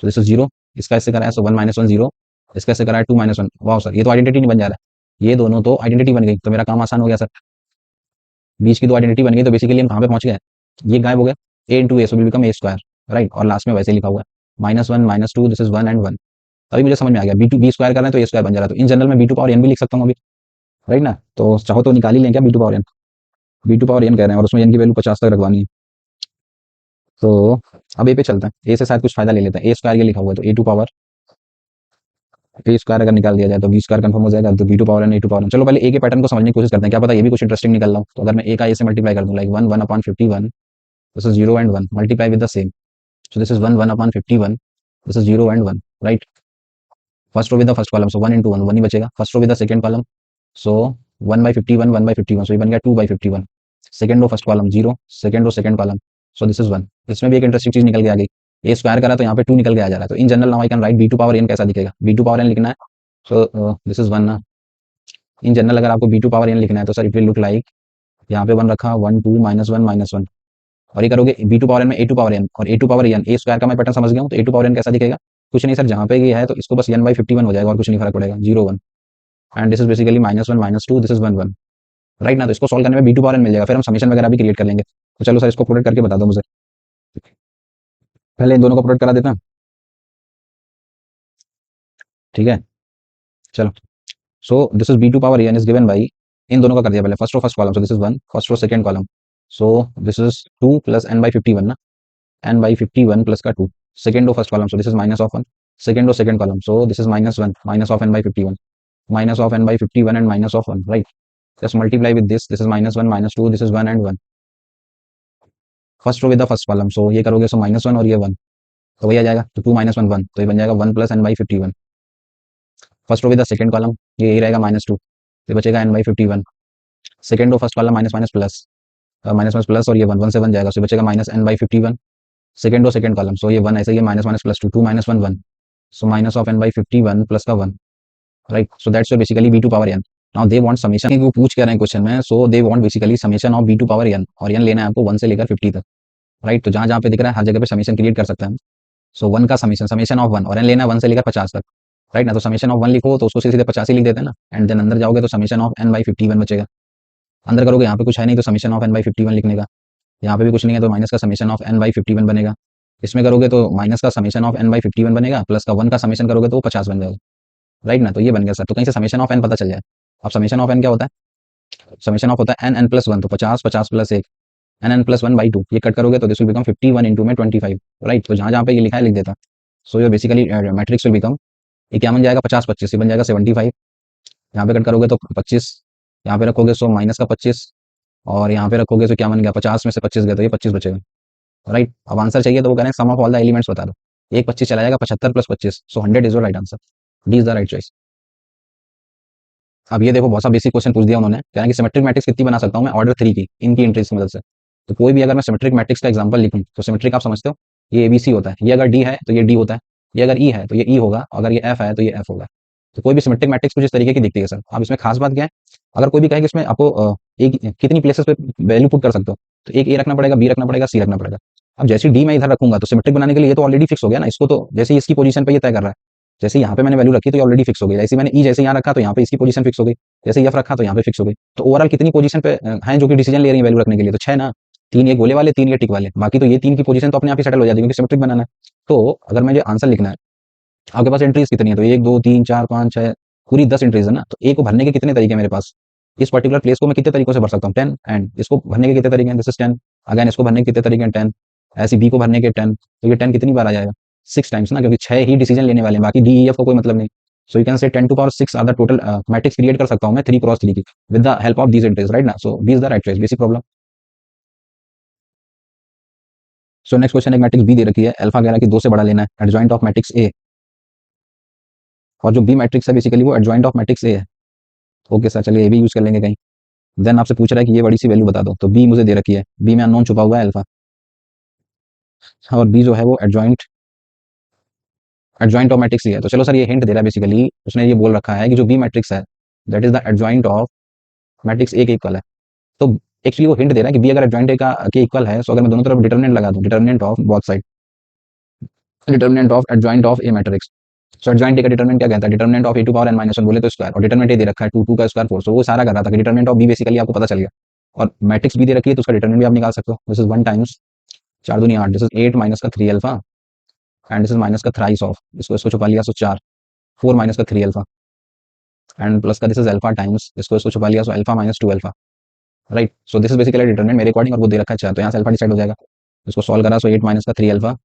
Speaker 1: so this is 0। इसका इससे कराया, सो 1 -1 0, इसका इससे कराया 2 -1। वाह सर, ये तो आइडेंटिटी नहीं बन जा रहा है, ये दोनों तो आइडेंटिटी बन गई, तो मेरा काम आसान हो गया सर। बीच की दो आइडेंटिटी बन गई, तो बेसिकली हम कहाँ पे पहुंच गए, ये गायब हो गया, A into A, so will become A square, right. और लास्ट में वैसे लिखा हुआ है -1 -2, दिस इज 1 एंड 1। तभी मुझे समझ में आ गया, बी टू बी स्क्वायर कर रहे हैं तो ए स्क्वायर बन जा रहा है। तो इन जनरल में बी टू पावर एन भी लिख सकता हूँ अभी, राइट ना। तो चाहो तो निकाल ही लें क्या B to power N, B to power N कह रहे हैं, और उसमें एन की वैल्यू 50 तक रखवानी है। तो अब ए पे चलते हैं, ए से शायद कुछ फायदा ले लेते हैं। ए स्क्वायर ये लिखा हुआ है, तो ए टू पावर ए स्क्वायर अगर निकाल दिया जाए तो बी स्क्वायर कंफर्म हो जाएगा, तो B to power N A to power N. चलो पहले ए के पैटर्न को समझने की कोशिश करते हैं, क्या पता ये भी कुछ इंटरेस्टिंग निकल रहा हो। तो अगर मैं ए का ए से मल्टीप्लाई कर दूं, like 1 1 upon 51, this is 0 and 1, multiply with the same, so this is 1 1 upon 51, this is 0 and 1, right. First row with the first column, so 1 into 1 1 ही बचेगा। First row with the second column, so 1/51 1/51, so ये बन गया 2/51। Second row first column 0, second row second column, so this is 1। इसमें भी एक interesting चीज निकल के आ गई, ए स्क्वायर करा तो यहाँ पे 2 निकल के आ जा रहा है। तो in general now I can write B to power N कैसा दिखेगा, बी टू पावर एन लिखना है, सो दिस इज 1 ना। इन जनरल अगर आपको बी टू पावर एन लिखना है तो sir it will look like, यहाँ पे 1 रखा, 1 2 -1 -1, और ये करोगे बी टू पावर एन में ए टू पावर एन, और A to power N, A square का मैं पैटर्न समझ गया हूँ। तो ए टू पावर एन कैसा दिखेगा, कुछ नहीं सर, जहाँ पे ये है तो इसको बस n/51 हो जाएगा, और कुछ नहीं फर्क पड़ेगा, 0 1, and this is basically -1 -2, this is 1 1, right ना। तो इसको सॉल्व करने में बी टू पावर एन मिल जाएगा, फिर हम समेशन वगैरह भी क्रिएट कर लेंगे। तो चलो सर इसको प्रोडक्ट करके बता दो मुझे, पहले इन दोनों को प्रोडक्ट करा देते हैं, ठीक है। चलो, so this is B to power n is given by, इन दोनों का कर दिया पहले, first row first column, so this is 1, first row second column, so this is 2 plus n/51 ना, n/51 प्लस का 2, second row first column, so this is -1, second row second column, so this is -1 minus of n/51, minus of n/51 and minus of 1, right. Just multiply with this is -1 -2, this is 1 and 1। First row with the first column, so ये करोगे सो -1 और ये 1, तो वही आ जाएगा, तो 2 -1 1, तो ये बन जाएगा 1 plus n/51। First row with the second column, ये यही रहेगा -2, ये बचेगा n/51। Second row first column minus minus plus, minus minus plus, और ये 1 1 से बन जाएगा, सो बचेगा -n/51। Second row second column, so ये 1 ऐसे ही है, minus minus plus 2, 2 -1 1, so minus of n/51 plus का 1, right. So that's basically B to power n. Now they want summation, वो पूछ कर रहे हैं क्वेश्चन में, so they want basically summation of B to power n, और n लेना है आपको 1 से लेकर 50 तक, राइट। तो जहां जहां पे दिख रहा है हर जगह पे समेशन क्रिएट कर सकते हैं। सो 1 का समेशन, समेशन ऑफ 1, और एन लेना है 1 से लेकर 50 तक, राइट ना। तो समेशन ऑफ 1 लिखो तो उसको सीधे सीधे 50 ही लिख देते हैं ना, एंड देन अंदर जाओगे तो समेशन ऑफ n/51 बचेगा। अंदर करोगे, यहाँ पे कुछ है नहीं तो समेशन ऑफ n/51 लिखने का, यहाँ पे भी कुछ नहीं है तो माइनस का समेशन ऑफ n/51 बनेगा। इसमें करोगे तो माइनस का समेशन ऑफ n/51 बनेगा, प्लस का 1 का समेशन करोगे तो वो 50 बन जाएगा, राइट ना। तो ये बन गया सर, तो कहीं से समेशन ऑफ n पता चल जाए। अब समेशन ऑफ n क्या होता है, समेशन ऑफ होता है n n प्लस 1, तो 50 50 प्लस 1, n n प्लस 1/2, ये कट करोगे तो दिस विल बिकम 51 इंटू में 25, राइट। तो जहां जहां पे ये लिखा है लिख देता। सो ये बेसिकली मैट्रिक्स विल बिकम, ये क्या बन जाएगा, 50 25, ये बन जाएगा 75। यहाँ पे कट करोगे तो 25, यहाँ पे रखोगे सो माइनस का 25, और यहाँ पे रखोगे तो क्या बन गया, 50 में से 25 गया तो ये 25 बचेगा, राइट। अब आंसर चाहिए तो वो कह रहे हैं sum of all the elements बता दो। एक 25 चला जाएगा, 75 plus 25, so 100 is your right answer, D is the right choice. अब ये देखो बहुत सा बेसिक क्वेश्चन पूछ दिया उन्होंने, कह रहे हैं कि सिमेट्रिक मैट्रिक्स कितनी बना सकता हूँ मैं, ऑर्डर 3 की, इनकी एंट्रीज की मदद से। तो कोई भी अगर मैं सिमेट्रिक मैट्रिक्स का एग्जांपल लिखूं, तो सिमेट्रिक आप समझते हो, ये एबीसी होता है, ये अगर डी है तो ये डी होता है, ये अगर ई है तो ये ई होगा, अगर ये एफ है तो ये एफ होगा। तो कोई भी सिमेट्रिक मैट्रिक्स कुछ इस तरीके की दिखती है सर। अब इसमें खास बात क्या है, अगर कोई भी कहे कि इसमें आपको एक कितनी प्लेसेस पे वैल्यू पुट कर सकते हो, तो एक ए रखना पड़ेगा, बी रखना पड़ेगा, सी रखना पड़ेगा। अब जैसे डी मैं इधर रखूंगा तो सिमेट्रिक बनाने के लिए ये तो ऑलरेडी फिक्स हो गया ना, इसको तो जैसे ही इसकी पोजीशन पे ये तय कर रहा है, जैसे यहाँ पे मैंने वैल्यू रखी तो ये ऑलरेडी फिक्स हो गई, जैसे मैंने ई जैसे यहाँ रखा तो यहाँ पे इसकी पोजीशन फिक्स हो गई, जैसे एफ रखा तो यहाँ पे फिक्स हो गई। तो ओवरऑल कितनी पोजीशन पे हैं जो कि डिसीजन ले रही है वैल्यू रखने के लिए, तो 6 ना, 3 ये गोले वाले, 3 ये टिक वाले, बाकी तो ये 3 की पोजीशन तो अपने आप ही सेटल हो जाती है क्योंकि सिमेट्रिक बनाना है। तो अगर मुझे आंसर लिखना है, आपके पास एंट्रीज कितनी है, तो 1 2 3 4 5 6 पूरी 10 एंट्रीज है ना, तो ए को भरने के कितने तरीके हैं मेरे पास, इस पर्टिकुलर प्लेस को मैं कितने तरीकों से भर सकता हूँ, 10, एंड इसको भरने के कितने तरीके हैं, दिस इज 10, अगेन इसको भरने के कितने तरीके हैं, 10, ऐसी बी को भरने के 10, तो ये 10 कितनी बार आ जाएगा, 6 टाइम्स ना, क्योंकि 6 ही डिसीजन लेने वाले हैं, बाकी डी ई एफ का कोई मतलब नहीं। सो you can say 10 to power 6 or the total matrix create कर सकता हूँ मैं 3 क्रॉस 3 की with the help of these entries, right ना, so B is the right choice, basic problem. So next question, एक मैट्रिक्स बी दे रखी है, अल्फा कह रहा है कि 2 से बड़ा लेना है, एडजॉइंट ऑफ मैट्रिक्स ए, और जो बी मैट्रिक्स है बेसिकली वो एडजॉइंट ऑफ मैट्रिक्स ए है। ओके सर, चलिए ए भी यूज कर लेंगे कहीं। देन आपसे पूछ रहा है कि ये बड़ी सी वैल्यू बता दो, तो बी मुझे दे रखी है, बी में अननोन छुपा हुआ है अल्फा, और बी जो है वो एडजॉइंट एडजॉइंट ऑफ मैट्रिक्स ही है। तो चलो सर, ये हिंट दे रहा है बेसिकली, उसने ये बोल रखा है कि जो बी मैट्रिक्स है that is the adjoint of matrix ए के इक्वल है। तो एक्चुअली वो हिंट दे रहा है कि बी अगर एडजॉइंट ए का के इक्वल है, तो अगर मैं दोनों तरफ डिटरमिनेंट लगा दूं, determinant of both side, determinant of adjoint of A matrix, so adjoint A का डिटरमिनेंट क्या कहता है, determinant of A to power N minus one बोले तो स्क्वायर, और डिटरमिनेंट ए दे रखा है 2 2 का स्क्वायर 4, सो वो सारा कर रहा था कि डिटरमिनेंट ऑफ बी बेसिकली आपको पता चल गया, और मैट्रिक्स बी दे रखी है तो उसका डिटरमिनेंट भी आप निकाल सकते हो, दिस इज 1 टाइम्स 4 दूनी 8, दिस इज 8 माइनस का 3 alpha, and this is minus का थ्राइस ऑफ, इसको इसको छुपा लिया, सो 4 4 माइनस का 3 अल्फा, एंड प्लस का दिस इज अल्फा टाइम्स, इसको इसको छुपा लिया, so alpha minus 2 alpha, right. So this is basically determinant मेरे अकॉर्डिंग, और वो दे रखा है 4, तो यहाँ से अल्फा डिसाइड हो जाएगा, इसको सॉल्व करा, सो 8 माइनस का 3 अल्फा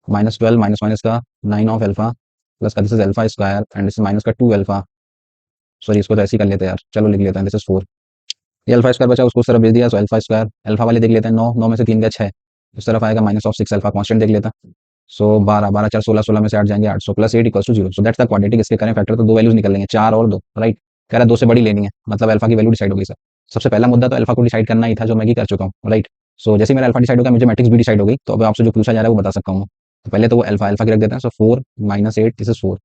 Speaker 1: माइनस 12 माइनस माइनस का 9 ऑफ अल्फा, प्लस का this is alpha square, and this is minus का 2 अल्फा, सॉरी इसको तो ऐसे ही कर लेते हैं यार, चलो लिख लेते हैं, दिस इज 4, ये अल्फा स्क्वायर बचा, उसको उस तरफ भेज दिया, सो अल्फा स्क्वायर, अल्फा वाले देख लेते हैं, 9 9 में से 3 गया 6, उस तरफ आएगा माइनस ऑफ 6 अल्फा, कांस्टेंट देख लेता, सो 12 12 4 16 16 में से 8 जाएंगे 8, so plus 8 equals to 0, so that's the quadratic, इसके करें फैक्टर तो दो वैल्यूज निकल लेंगे, 4 और 2, राइट। कह रहा है 2 से बड़ी लेनी है, मतलब अल्फा की वैल्यू डिसाइड हो गई सर। सबसे पहला मुद्दा तो अल्फा को डिसाइड करना ही था, जो मैं ही कर चुका हूँ, राइट। सो जैसे मेरा अल्फा डिसाइड हो गया, मुझे मैट्रिक्स भी डिसाइड हो गई, तो अब आपसे जो पूछा जा रहा है वो बता सकता हूँ। तो पहले तो वो अल्फा अल्फा की रख देते हैं, सो 4 माइनस 8 दिस इज 4,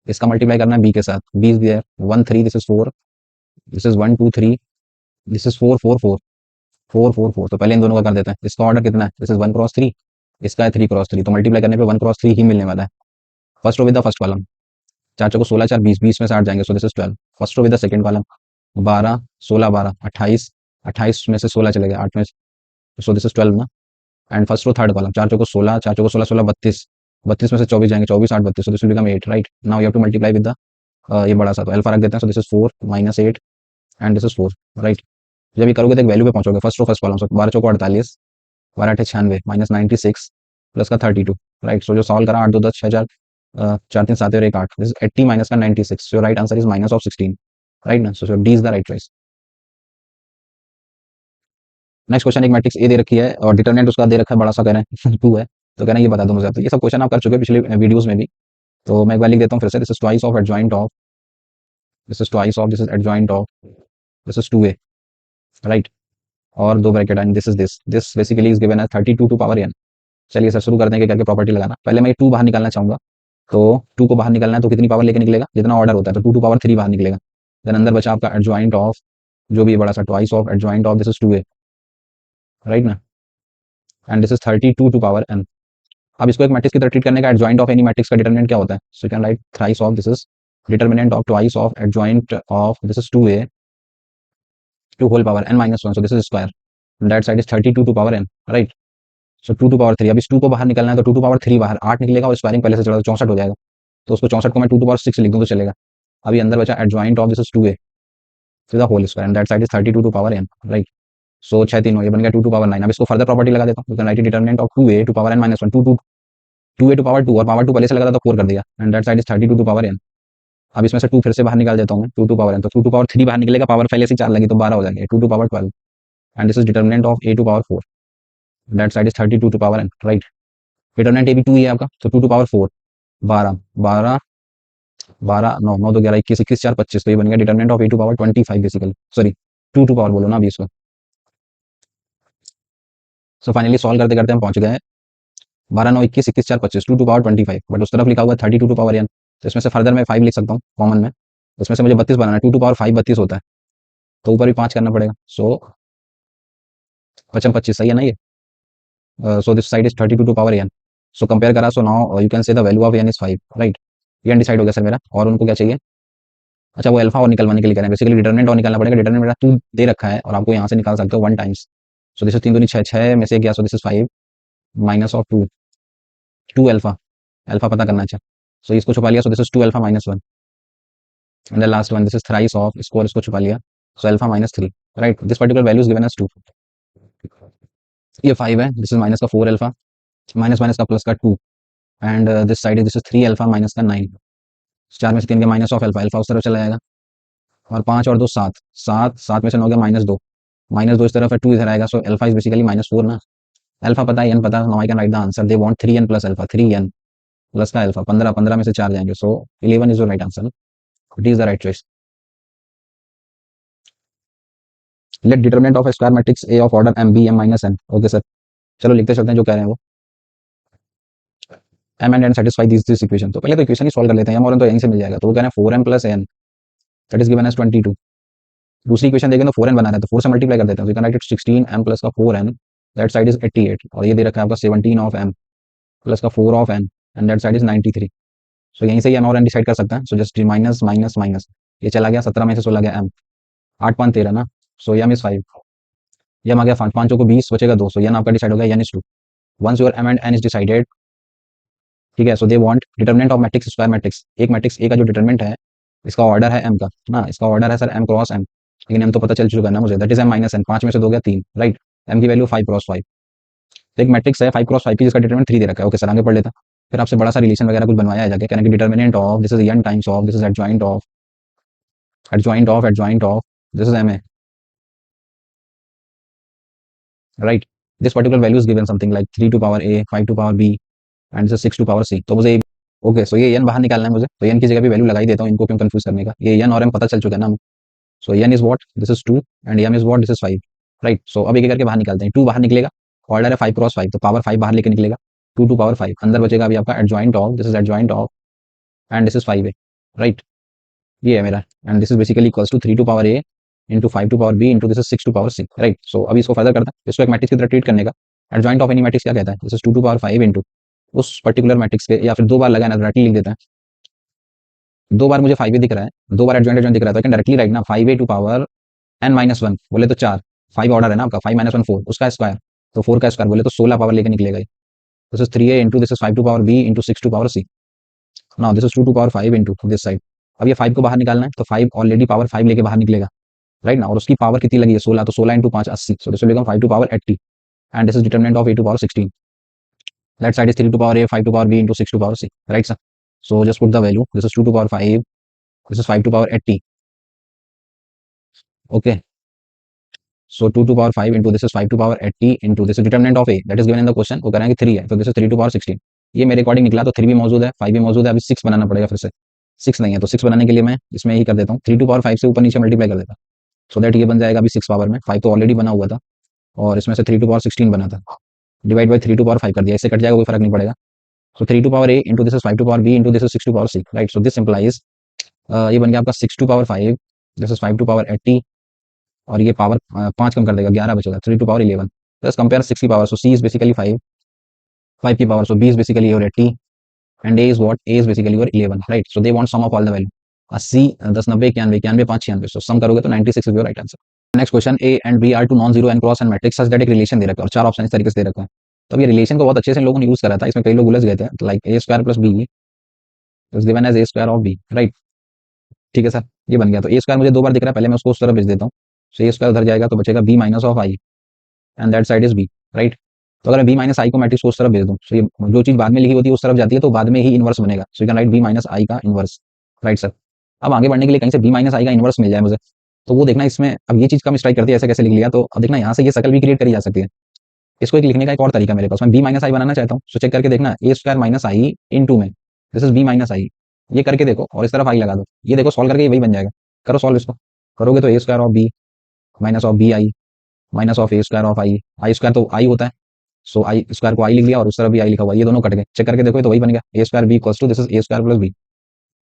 Speaker 1: इसका मल्टीप्लाई करना है बी के साथ, B is there 1 3 this is 4, this is 1 2 3, this is 4 4 4 4 4 4, तो पहले इन दोनों का कर देते हैं, इसका ऑर्डर कितना है, दिस इज 1 क्रॉस 3, इसका है 3 क्रॉस 3, तो मल्टीप्लाई करने पे 1 क्रॉस 3 ही मिलने वाला है, first row with the first column, 4 चौको 16 4 20 20 में से 8 जाएंगे, so this is 12, first row with the second column, 12 16 12 28 28 में से 16 चले गए 8 में, सो दिस इज 12 ना, and first row third column, 4 चौको 16 4 चौको 16 16 32 32 में से 24 जाएंगे, 24 8 32, सो this will become 8, right. Now you have to multiply with the ये बड़ा सा, तो अल्फा रख देते हैं, so this is 4 minus 8 and this is 4, right. जब ये करोगे तो एक वैल्यू पे पहुंचोगे, first row first column, so 12 चौको 48 12 8 96 माइनस 96 प्लस का 32, राइट। सो जो सॉल्व करा 8 2 10 6 4 4 3 7 और 1 8, दिस इज 80 माइनस का 96, so right answer is minus of 16, right ना, so D is the right choice. Next question, एक मैट्रिक्स ए दे रखी है और डिटरमिनेंट उसका दे रखा है, बड़ा सा कह रहे हैं 2 है, तो कह रहे हैं ये बता दो मुझे, तो ये सब क्वेश्चन आप कर चुके हैं पिछले वीडियोस में भी, तो मैं एक बार लिख देता हूँ फिर से, this is twice of adjoint of, this is twice of, this is adjoint of, this is 2a, right, और दो bracket and this basically is given as 32 to power n। चलिए सर शुरू करते हैं कि करके प्रॉपर्टी लगाना, पहले मैं 2 बाहर निकालना चाहूंगा, तो 2 को बाहर निकालना है तो कितनी पावर लेके निकलेगा, जितना ऑर्डर होता है, तो 2 टू पावर 3 बाहर निकलेगा, देन अंदर बचा आपका एडजॉइंट ऑफ, जो भी बड़ा सा twice of adjoint of, this is 2a, right ना, and this is 32 to power n। अब इसको एक मैट्रिक्स की तरह ट्रीट करने का, एडजॉइंट ऑफ एनी मैट्रिक्स का डिटरमिनेंट क्या होता है, so you can write thrice of, this is determinant of twice of adjoint of, this is 2a to whole power n minus 1, so this is square, that side is 32 to power n, right. So 2 to power 3, अब इस 2 को बाहर निकलना है तो 2 to power 3 बाहर 8 निकलेगा, और स्क्वायरिंग पहले से चला तो 64 हो जाएगा, तो उसको 64 को मैं 2 टू पावर 6 लिख दूं तो चलेगा। अभी अंदर बचा adjoint of, this is 2a to the whole square, and that side is 32 to power n, right. So 6 3 हो, ये बन गया 2 टू पावर 9। अब इसको फर्दर प्रॉपर्टी लगा देता हूँ, you can write determinant of 2a to power n minus 1, 2a to power 2, और पावर 2 पहले से लगा था तो 4 कर दिया, and that side is 32 to power n। अब इसमें से 2 फिर से बाहर निकाल देता हूँ मैं, 2 टू पावर n, तो 2 टू पावर 3 बाहर निकलेगा, पावर पहले से 4 लगी तो 12 हो जाएंगे, 2 to power 12, and this is determinant of a to power 4, that side is 32 to power n, right. Determinant A भी 2 ही है आपका, तो 2 टू पावर 4 12 12 12 9 9 2 11 21 21 4 25, तो ये बन गया determinant of a to power 25 basically, sorry 2 to power बोलो ना अभी इसको। सो फाइनली सॉल्व करते करते हम पहुंच गए 12 9 21 21 4 25, 2 टू पावर 25, बट उस तरफ लिखा हुआ है 32 टू पावर n, तो इसमें से फर्दर मैं 5 लिख सकता हूँ कॉमन में, उसमें से मुझे 32 बनाना है, 2 टू पावर 5 32 होता है, तो ऊपर भी 5 करना पड़ेगा, सो 25 सही है ना ये, so this side is 32 to power n, so compare करा, so now you can say the value of n is 5, right. ये अनडिसाइड हो गया सर मेरा, और उनको क्या चाहिए, अच्छा वो अल्फा और निकलवाने के लिए कह रहे हैं, बेसिकली डिटरमिनेंट और निकालना पड़ेगा, डिटरमिनेंट मेरा 2 दे रखा है और आपको यहाँ से निकाल सकते हो 1 टाइम्स, सो दिस इज 3 दूनी 6, 6 में से गया, so this is 5 minus of 2, 2 alpha, alpha पता करना है, अच्छा सो इसको छुपा लिया, so this is 2 alpha minus 1 and the last one this is thrice of square, इसको छुपा लिया, so alpha minus 3, right, this particular value is given as 2, ये 5 है, दिस इज माइनस का 4 अल्फा, माइनस माइनस का प्लस का 2 and this side is this is 3 alpha minus का 9, 4 में से 3 के माइनस ऑफ अल्फा, अल्फा उस तरफ चला जाएगा, और 5 और 2 7, 7 7 में से 9 गया माइनस 2, माइनस 2 इस तरफ है, 2 इधर आएगा, so alpha is basically minus 4 ना, अल्फा पता है, एन पता है, now I can write the answer, they want 3n plus alpha, 3n plus का अल्फा, 15 15 में से 4 जाएंगे, so 11 is your right answer, it is the right choice. Let determinant of square matrix A of order M B M minus N, okay sir, चलो लिखते चलते हैं जो कह रहे हैं वो, M and N satisfy this equation, तो पहले तो इक्वेशन ही सॉल्व कर लेते हैं, एम और एन तो यहीं से मिल जाएगा, तो वो कह रहे हैं 4m plus N that is given as 22, दूसरी इक्वेशन देखें तो 4n बना रहे हैं, तो 4 से मल्टीप्लाई कर देते हैं, तो you can write it 16m plus का 4n दैट साइड इज 88, और ये दे रखा है आपका 17 ऑफ m प्लस का 4 of n and that side is 93, सो यहीं से ही m और n डिसाइड कर सकते हैं, so just minus minus minus, ये चला गया 17 में से 16 गया m, 8 5 13 ना, सो m इज 5, यम आ गया 5, 5 को 20 बचेगा 2, सो n आपका डिसाइड हो गया, n is 2, once your m and n is decided, ठीक है, so they want determinant of matrix square matrix, एक मैट्रिक्स ए का जो डिटरमिनेंट है, इसका ऑर्डर है m का ना, इसका ऑर्डर है सर m क्रॉस m, लेकिन m तो पता चल चुका है ना मुझे, that is m minus n, 5 में से 2 गया 3, राइट, m की वैल्यू 5 क्रॉस 5, तो एक मैट्रिक्स है 5 क्रॉस 5 की जिसका डिटरमिनेंट 3 दे रखा है, ओके सर आगे पढ़ लेता, फिर आपसे बड़ा सा रिलेशन वगैरह कुछ बनवाया है जाके, कहने कि determinant of this is n times of this is adjoint of this is ma, right, this particular value is given something like 3 to power a 5 to power b and this is 6 to power c, तो मुझे okay, सो ये n बाहर निकालना है मुझे, तो n की जगह भी वैल्यू लगा ही देता हूँ, इनको क्यों कंफ्यूज करने का, ये n और m पता चल चुका है ना, so n is what this is 2 and m is what this is 5, right, so अब एक एक करके बाहर निकालते हैं, 2 बाहर निकलेगा, ऑर्डर है 5 क्रॉस 5, तो पावर 5 बाहर लेके निकलेगा, 2 टू पावर 5 अंदर बचेगा अभी आपका adjoint of this is adjoint of and this is 5a, right, ये है मेरा, and this is basically equals to 3 to power a into 5 to power b into this is 6 to power c, right, so अभी इसको further करते हैं, इसको एक matrix की तरह ट्रीट करने का, एडजॉइंट ऑफ एनी मैट्रिक्स क्या कहता है, this is 2 to power 5 into उस पर्टिकुलर मैट्रिक्स के, या फिर 2 बार लगाना डायरेक्टली लिख देते हैं, 2 बार मुझे 5a दिख रहा है, 2 बार एडजॉइंट एडजॉइंट दिख रहा है, तो कैन डायरेक्टली राइट ना 5a to power n minus 1 बोले तो 4, 5 ऑर्डर है ना आपका, 5 माइनस 1 4 उसका स्क्वायर, तो 4 का स्क्वायर बोले तो 16 पावर लेके निकलेगा, this is 3a into this is 5 to power b into 6 to power c, now this is 2 to power 5 into this side, अब ये 5 को बाहर निकालना है, तो 5 ऑलरेडी पावर 5 लेके बाहर निकलेगा, राइट ना, और उसकी पावर कितनी लगी है 16, तो 16 into 5 80, so this will become 5 to power 80 and this is determinant of a to power 16, that side is 3 to power a 5 to power b into 6 to power c, right sir, so just put the value, this is 2 to power 5, this is 5 to power 80, okay, so 2 to power 5 into this is 5 to power 80 into this is determinant of a that is given in the question, वो करेंगे 3 है, तो this is 3 to power 16, ये मेरे according निकला, तो 3 भी मौजूद है 5 भी मौजूद है, अभी 6 बनाना पड़ेगा फिर से, 6 नहीं है, तो 6 बनाने के लिए मैं इसमें ही कर देता हूँ, 3 टू पावर 5 से ऊपर नीचे मल्टीप्लाई कर देता, सो दैट ये बन जाएगा अभी 6 पावर में, 5 तो ऑलरेडी बना हुआ था और इसमें से 3 टू पावर 16 बना था, डिवाइड बाई 3 टू पावर 5 कर दिया, इससे कट जाएगा कोई फर्क नहीं पड़ेगा, so 3 to power a into this is 5 to power b into this is 6 to power c, right, so this implies ये बन गया आपका 6 to power 5 this is 5 to power 80 और ये पावर 5 कम कर देगा, 11 बचेगा, 3 टू पावर 11 प्लस कंपेयर 6 की power, so c is basically 5 5 की power, so b is basically your 80 and a is what, a is basically your 11, right, so they want sum of all the value, 80 10 90 91 91 5 96, so sum करोगे तो 96 is your right answer. Next question, a and b are two non zero and cross and matrix such that एक relation दे रखा है और 4 option इस तरीके से दे रखा है, तो ये रिलेशन को बहुत अच्छे से लोगों ने यूज करा था, इसमें कई लोग उलझ गए थे, like a square plus b is given as a square of b, right, ठीक है सर, ये बन गया, तो a स्क्वायर मुझे 2 बार दिख रहा है, पहले मैं उसको उस तरफ भेज देता हूँ, सो a स्क्वायर उधर जाएगा तो बचेगा b minus of i and that side is b, right, तो अगर मैं b माइनस आई को मैट्रिक्स को उस तरफ भेज दूं, तो ये जो चीज बाद में लिखी होती है उस तरफ जाती है, तो बाद में ही इनवर्स बनेगा, so you can write b minus I का इनवर्स, राइट सर, अब आगे बढ़ने के लिए कहीं से b माइनस आई का इनवर्स मिल जाए मुझे, तो वो देखना इसमें, अब ये चीज कम स्ट्राइक करती है, ऐसे कैसे लिख लिया, तो अब देखना यहाँ से ये शकल भी क्रिएट करी जा सकती है, इसको एक लिखने का एक और तरीका मेरे पास, मैं b माइनस आई बनाना चाहता हूँ, सो चेक करके देखना a square minus I into में this is b minus I, ये करके देखो और इस तरफ आई लगा दो, ये देखो सॉल्व करके ये वही बन जाएगा, करो सॉल्व इसको, करोगे तो a square of b minus of b I minus of a square of I square तो आई होता है, सो आई स्क्वायर को आई लिख लिया और उस तरफ भी आई लिखा हुआ, ये दोनों कट गए, चेक करके देखो तो वही बन गया, A square B equals to this is A square plus B,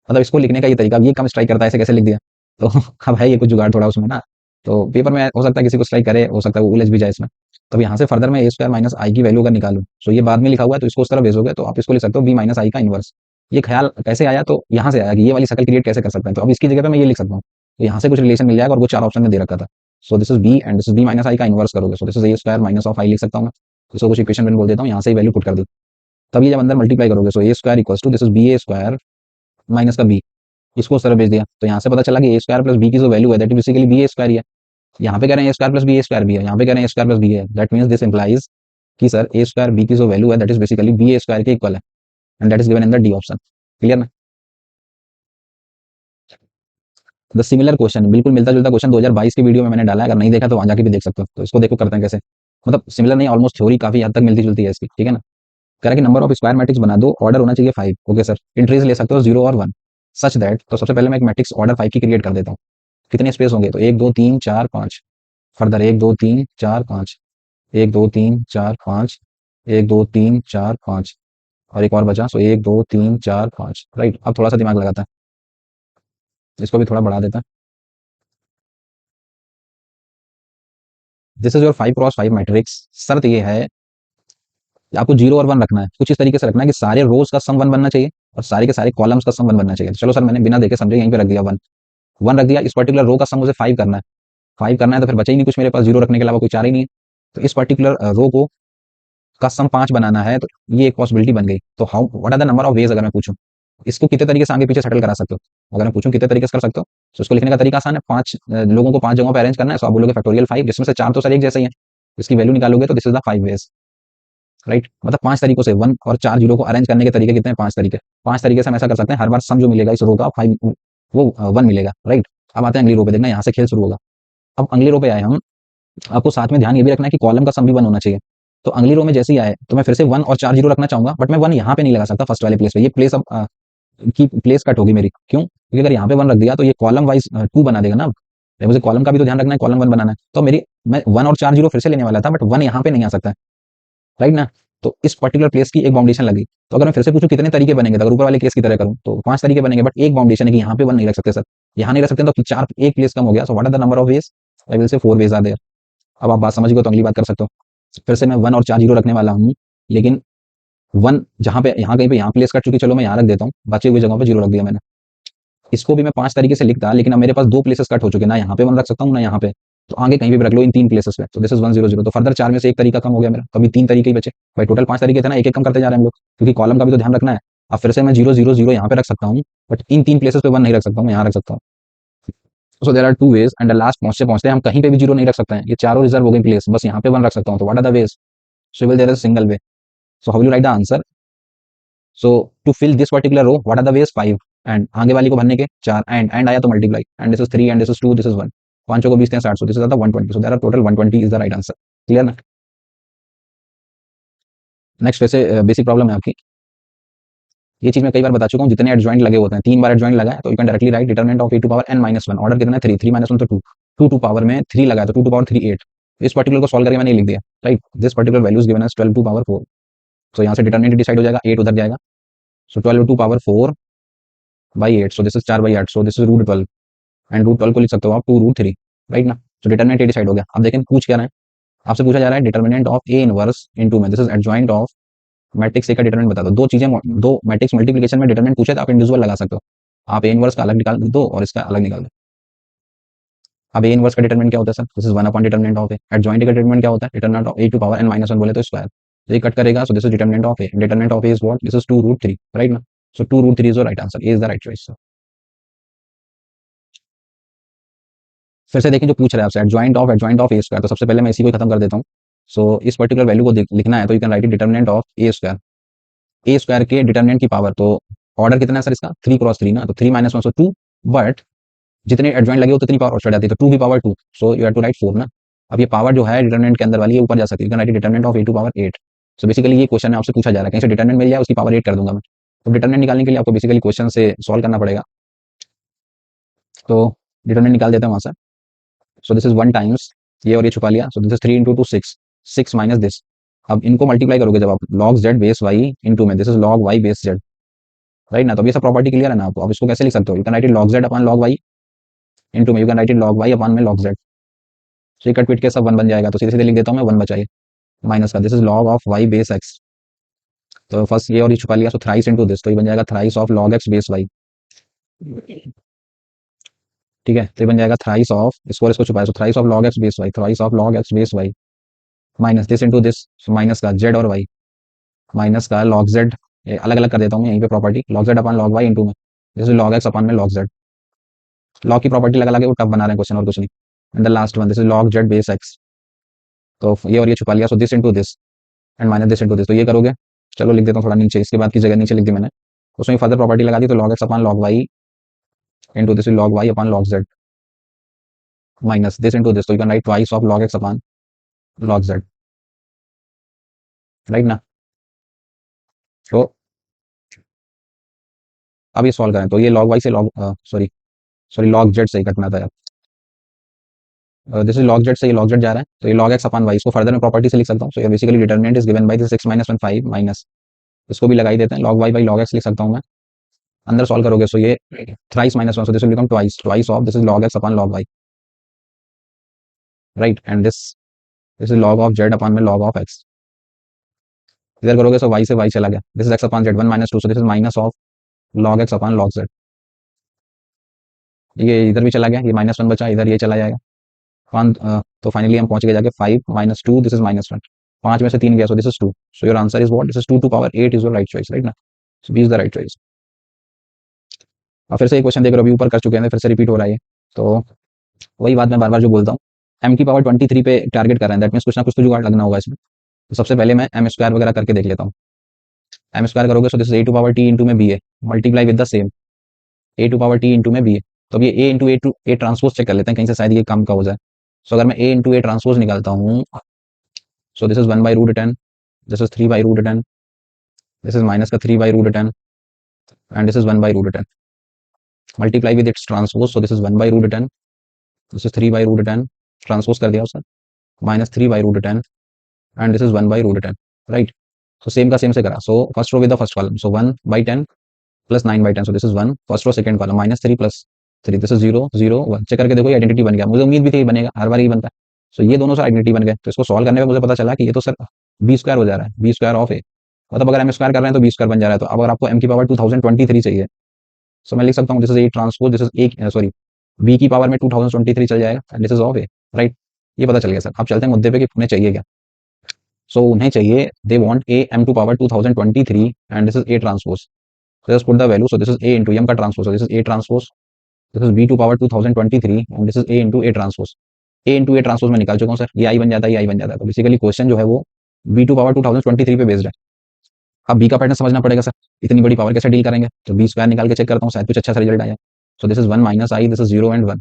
Speaker 1: मतलब इसको लिखने का ये तरीका, ये कम स्ट्राइक करता है, ऐसे कैसे लिख दिया, तो अब है ये कुछ जुगाड़ थोड़ा उसमें ना, तो पेपर में हो सकता है किसी को स्ट्राइक करे, हो सकता है वो उलझ भी जाए इसमें, तो अब यहाँ से फर्दर मैं ए स्क्वायर माइनस आई की वैल्यू अगर निकालूं, सो ये बाद में लिखा हुआ है, तो इसको उस तरफ भेजोगे तो आप इसको लिख सकते हो बी माइनस आई का इनवर्स, ये ख्याल कैसे आया, तो यहाँ से आया कि ये वाली शक्ल क्रिएट कैसे कर सकते हैं, तो अब इसकी जगह पे मैं ये लिख सकता हूँ, तो यहाँ से कुछ रिलेशन मिल जाएगा, और वो चार ऑप्शन में दे रखा था। So this is B and this is B minus I का इनवर्स करोगे, so this is A square minus of I लिख सकता हूँ मैं, इसको कुछ इक्वेशन में बोल देता हूँ, यहाँ से ही वैल्यू पुट कर दी। तब ये जब अंदर मल्टीप्लाई करोगे, so A square equals to this is B A square minus का बी, इसको उस तरह भेज दिया, तो यहाँ से पता चला कि ए स्क्वायर प्लस बी की जो वैल्यू है that is basically B A square ही है। यहाँ पे कह रहे हैं A square plus B A square भी है, यहाँ पे कह रहे हैं ए स्क्वायर प्लस बी है, दैट मीन्स दिस इंप्लाइज कि सर ए स्क्वायर बी की जो वैल्यू है that is basically B A square के इक्वल है, and that is given in the D option. Clear ना? द सिमिलर क्वेश्चन, बिल्कुल मिलता जुलता क्वेश्चन 2022 की वीडियो में मैंने डाला है, अगर नहीं देखा तो वहां जाके भी देख सकते हो। तो इसको देखो करते हैं कैसे, मतलब सिमिलर नहीं, ऑलमोस्ट थ्योरी काफी हद तक मिलती जुलती है इसकी, ठीक है ना। कह रहा है कि नंबर ऑफ स्क्वायर मैट्रिक्स बना दो, ऑर्डर होना चाहिए 5। ओके सर, एंट्रीज ले सकते हो 0 और 1 सच दैट, तो सबसे पहले मैं एक मैट्रिक्स ऑर्डर 5 की क्रिएट कर देता हूँ। कितने स्पेस होंगे, तो 1 2 3 4 5, फर्दर 1 2 3 4 5, 1 2 3 4 5, 1 2 3 4 5, और एक और बचा, सो 1 2 3 4 5। राइट, अब थोड़ा सा दिमाग लगाता है, इसको भी थोड़ा बढ़ा देता है। This is your 5 cross 5 matrix. शर्त ये है कि आपको 0 और 1 रखना है, कुछ इस तरीके से रखना है कि सारे रोज का सम 1 बनना चाहिए और सारे के सारे कॉलम्स का सम 1 बनना चाहिए। चलो सर, मैंने बिना देखे समझे यहीं पे रख दिया 1, 1 रख दिया। इस पर्टिकुलर रो का सम मुझे 5 करना है, 5 करना है, तो फिर बचा ही नहीं कुछ मेरे पास, 0 रखने के अलावा कोई चारा ही नहीं है। तो इस पर्टिकुलर रो को का सम 5 बनाना है, तो ये एक पॉसिबिलिटी बन गई। तो how what are the number of ways, अगर मैं पूछूं इसको कितने तरीके से आगे पीछे सेटल करा सकते हो, अगर मैं पूछूं कितने तरीके से कर सकते हो, तो इसको लिखने का तरीका आसान है। 5 लोगों को 5 जगहों पे अरेंज करना है, तो आप बोलोगे फैक्टोरियल 5, जिसमें से 4 तो सर एक जैसे ही है, इसकी वैल्यू निकालोगे तो this is the 5 ways. Right, मतलब 5 तरीकों से 1 और 4 जीरो को अरेंज करने के तरीके कितने हैं, 5 तरीके। 5 तरीके से हम ऐसा कर सकते हैं, हर बार सम जो मिलेगा इस रो का 5 वो 1 मिलेगा। राइट, अब आते हैं अगली रो पे, देखना यहाँ से खेल शुरू होगा। अब अगली रो पे आए हम, आपको साथ में ध्यान ये भी रखना है कि कॉलम का सम भी 1 होना चाहिए। तो अगली रो में जैसे ही आए तो मैं फिर से 1 और 4 जीरो रखना चाहूंगा, बट मैं 1 यहाँ पे नहीं लगा सकता फर्स्ट वाले प्लेस पे, ये प्लेस अब की प्लेस कट होगी मेरी। क्यों? क्योंकि अगर यहाँ पे 1 रख दिया तो ये कॉलम वाइज 2 बना देगा ना। अब मुझे कॉलम का भी तो ध्यान रखना है, कॉलम 1 बनाना है, तो मेरी मैं 1 और 4 जीरो फिर से लेने वाला था, बट 1 यहाँ पे नहीं आ सकता है। राइट ना। तो इस पर्टिकुलर प्लेस की एक बाउंडेशन लगी। तो अगर मैं फिर से पूछूं कितने तरीके बनेंगे, तो अगर ऊपर वाले केस की तरह करूं तो 5 तरीके बनेंगे, बट एक बाउंडेशन है कि यहाँ पे 1 नहीं रख सकते सर, यहाँ नहीं रख सकते, तो 4 एक प्लेस कम हो गया। So what are the number of ways, I will say 4 ways are there. अब आप बात समझ गए तो अगली बात कर सकते हो। फिर से मैं 1 और 4 जीरो रखने वाला हूँ, लेकिन 1 जहाँ पे यहाँ कहीं पे यहाँ प्लेस कट चुकी, चलो मैं यहाँ रख देता हूँ, बचे हुए जगहों पे जीरो रख दिया मैंने। इसको भी मैं 5 तरीके से लिखता, लेकिन अब मेरे पास 2 प्लेसेस कट हो चुके, ना यहाँ पे 1 रख सकता हूँ ना यहाँ पे, तो आगे कहीं भी रख लो इन 3 प्लेसेस पे। तो दिस इज 1 0 0, तो फर्दर 4 में से एक तरीका कम हो गया मेरा, कभी 3 तरीके ही बचे। भाई टोटल 5 तरीके थे ना, एक एक कम करते जा रहे हैं हम लोग, क्योंकि कॉलम का भी तो ध्यान रखना है। अब फिर से मैं 0 0 0 यहाँ पे रख सकता हूँ, बट इन 3 प्लेसेस पे 1 नहीं रख सकता हूँ, मैं यहाँ रख सकता हूँ। So there are 2 ways, and last पहुंचते पहुंचते हम कहीं पे भी जीरो नहीं रख सकते हैं, ये चारों रिजर्व हो गई प्लेस, बस यहाँ पे 1 रख सकता हूँ। तो what are the ways, so will there is single way. So how will you write the answer, so to fill this particular row what are the ways 5, and आगे वाली को भरने के 4, एंड आया तो multiply, and this is 3 and this is 2 this is 1, पांचों को 20 60, so this is the 120, so there are total 120 is the right answer. Clear ना? नेक्स्ट वैसे बेसिक प्रॉब्लम है आपकी, ये चीज मैं कई बार बता चुका हूँ, जितने एडजॉइंट लगे होते हैं, 3 बार एडजॉइंट लगा है तो you can directly write determinant of A to power n minus 1, order कितना है 3, 3 माइनस 1 तो 2, 2 टू पावर में 3 लगा है तो 2 टू पावर 3 8। इस पर्टिकुलर को सॉल्व करके मैंने लिख दिया। Right, this particular value is given as 12 to power 4, so यहाँ से डिटरमिनेंट डिसाइड हो जाएगा, 8 उधर जाएगा, so 12 to power 4 by 8, so this is 4 by 8, so this is root 12, and root 12 को लिख सकते हो आप 2 रूट 3। राइट ना। तो डिटरमिनेंट डिसाइड हो गया। अब देखें पूछ क्या रहे हैं, आपसे पूछा जा रहा है determinant of A inverse into में, this is adjoint of matrix A का डिटरमिनेंट बता दो। दो चीजें, दो मैट्रिक्स मल्टीप्लिकेशन में डिटरमिनेंट पूछे तो आप इंडिविजुअल लगा सकते हो, आप ए इनवर्स का अलग निकाल दो और इसका अलग निकाल दो। अब ए इनवर्स का डिटरमिनेंट क्या होता है sir, this is 1 upon determinant of A. Adjoint का डिटरमिनेंट क्या होता है, determinant of A to power n minus 1 बोले तो स्क्वायर, तो ये कट करेगा, so this is determinant of A, determinant of A is what, this is 2 root 3। Right ना। So 2 root 3 is the right answer, A is the right choice. फिर से देखें जो पूछ रहा है आपसे, एडजॉइंट ऑफ ए स्क्वायर, तो सबसे पहले मैं इसी को खत्म कर देता हूँ। सो इस पर्टिकुलर वैल्यू को लिखना है तो you can write determinant of A square, A square के डिटरमिनेंट की पावर, तो ऑर्डर कितना है सर इसका 3 क्रॉस 3 ना, तो 3 माइनस 1 सो 2, बट जितने एडजॉइंट लगे हो उतनी पावर चढ़ जाती है, तो 2 की power 2, so you have to write 4 ना। अब ये पावर जो है डिटरमिनेंट के अंदर वाली ये ऊपर जा सकती है, you can write determinant of A to power 8। So basically ये क्वेश्चन आपसे पूछा जा रहा है कहीं से डिटरमिनेंट मिल जाए उसकी पावर 8 कर दूंगा मैं। तो डिटरमिनेंट निकालने के लिए आपको बेसिकली क्वेश्चन से सॉल्व करना पड़ेगा, तो डिटरमिनेंट निकाल देते हैं वहां से। सो दिस इज 1 टाइम्स ये और ये छुपा लिया, so this is 3 into 2 6, 6 minus this. अब इनको मल्टीप्लाई करोगे जब आप log Z base Y into में, this is log Y base Z. Right ना। तो ये सब प्रॉपर्टी क्लियर है ना आपको। अब इसको कैसे लिख सकते हो, you can write it log Z upon log Y into में, you can write it log Y upon में लॉग जेड। तो ये कट पिट के सब 1 बन जाएगा, तो सीधे सीधे लिख देता हूँ मैं 1 बचाइए माइनस का, this is log of Y base X तो फर्स्ट ये और ये छुपा लिया, सो थ्राइस इनटू दिस, तो ये बन जाएगा thrice of log X base Y. ठीक है, तो ये बन जाएगा थ्राइस ऑफ, इसको और इसको छुपाया, so thrice of log X base Y, thrice of log X base Y minus this into this, minus का जेड और वाई, माइनस का लॉग जेड, अलग अलग कर देता हूँ मैं यहीं पे property, log Z upon log Y into में जैसे लॉग एक्स अपॉन में लॉग जेड, लॉग की प्रॉपर्टी लगा लगे वो टफ बना रहे हैं क्वेश्चन और कुछ नहीं। And the last one this is log Z base X, तो ये और ये छुपा लिया, so this into this and minus this into this, तो ये करोगे, चलो लिख देता हूँ थोड़ा नीचे, इसके बाद की जगह नीचे लिख दी मैंने, उसमें फर्दर प्रॉपर्टी लगा दी, तो log X upon log Y into this log Y upon log Z minus this into this, तो you can write twice of log X upon log Z, right ना। तो अब ये सॉल्व करें, तो ये लॉग वाई से log sorry sorry log Z से ही कटना था यार, दिस इज लॉग जेड से ये लॉग जेड जा रहा है, तो ये लॉग एक्स अपॉन वाई, इसको फर्दर मैं प्रॉपर्टी से लिख सकता हूँ, सो ये basically determinant is given by this X minus one five minus, इसको भी लगा ही देते हैं, log Y by log X लिख सकता हूँ मैं, अंदर सॉल्व करोगे, सो ये thrice minus one, so this will become twice, twice of this is log X upon log Y, right, and this is log of Z upon में log of x, इधर करोगे सो वाई से Y चला गया, this is x upon Z one minus two, so this is minus of log X upon log Z, ये इधर भी चला गया, ये माइनस वन बचा, इधर ये चला जाएगा, तो फाइनली हम पहुंच गए जाके five minus two, this is minus one, पांच में से तीन गया, so this is two, so your answer is what, this is two to power eight is your right choice, right ना, so B is the right choice. अब फिर से ये क्वेश्चन देख रहे हो, अभी ऊपर कर चुके हैं, फिर से रिपीट हो रहा है, तो वही बात मैं बार बार जो बोलता हूँ, एम की पावर 23 पे टारगेट कर रहे हैं, दैट मीन्स कुछ ना कुछ तो जुगाड़ लगना होगा इसमें, तो सबसे पहले मैं एम स्क्वायर वगैरह करके देख लेता हूँ, एम स्क्वायर करोगे, so this is A to power T into में B A multiply with the same A to power T into में बी ए, तो अब ये A into A to A transpose check कर लेते हैं, कहीं से शायद ये कम का हो जाए, सो अगर मैं ए इंटू ए ट्रांसपोज निकालता हूँ, so this is one by root ten, this is three by root ten, this is minus का three by root ten and this is one by root ten, multiply with its transpose, so this is one by root ten, this is three by root ten, transpose कर दिया उसने, minus three by root ten and this is one by root ten, right, so same का same से करा, so first row with the first column, so one by ten plus nine by ten, so this is one first row second column minus three plus three, this is zero zero one, check करके देखो ये identity बन गया, मुझे उम्मीद भी थी बनेगा, हर बार ही बनता है, सो ये दोनों से आइडेंटिटी बन गए, तो इसको सॉल्व करने में मुझे पता चला कि ये तो सर बी स्क्वायर हो जा रहा है, बी स्क्वायर ऑफ ए, मतलब अगर एम स्क्वायर कर रहे हैं तो बी स्क्वायर बन जा रहा है, तो अब अगर आपको एम की पावर 2023 चाहिए, सो मैं लिख सकता हूँ this is A transpose, this is A sorry B की पावर में 2023 चल जाएगा and this is of A, right, ये पता चल गया सर। अब चलते हैं मुद्दे पे कि उन्हें चाहिए क्या, सो उन्हें चाहिए, they want A M to power 2023 and this is A transpose, so just put the value, so this is a into m का transpose, so this is a transpose, this is b to power 2023 and this is a into a transpose, a into a transpose में निकाल चुका हूँ sir, ये आई बन जाता है, ये आई बन जाता है, तो बेसिकली क्वेश्चन जो है वो b टू पावर 2023 पे बेस्ड है। अब b का पैटर्न समझना पड़ेगा सर, इतनी बड़ी पावर कैसे डील करेंगे, तो b स्क्वायर निकाल के चेक करता हूँ, शायद कुछ अच्छा सा रिजल्ट आया, so this is one minus I, this is zero and one,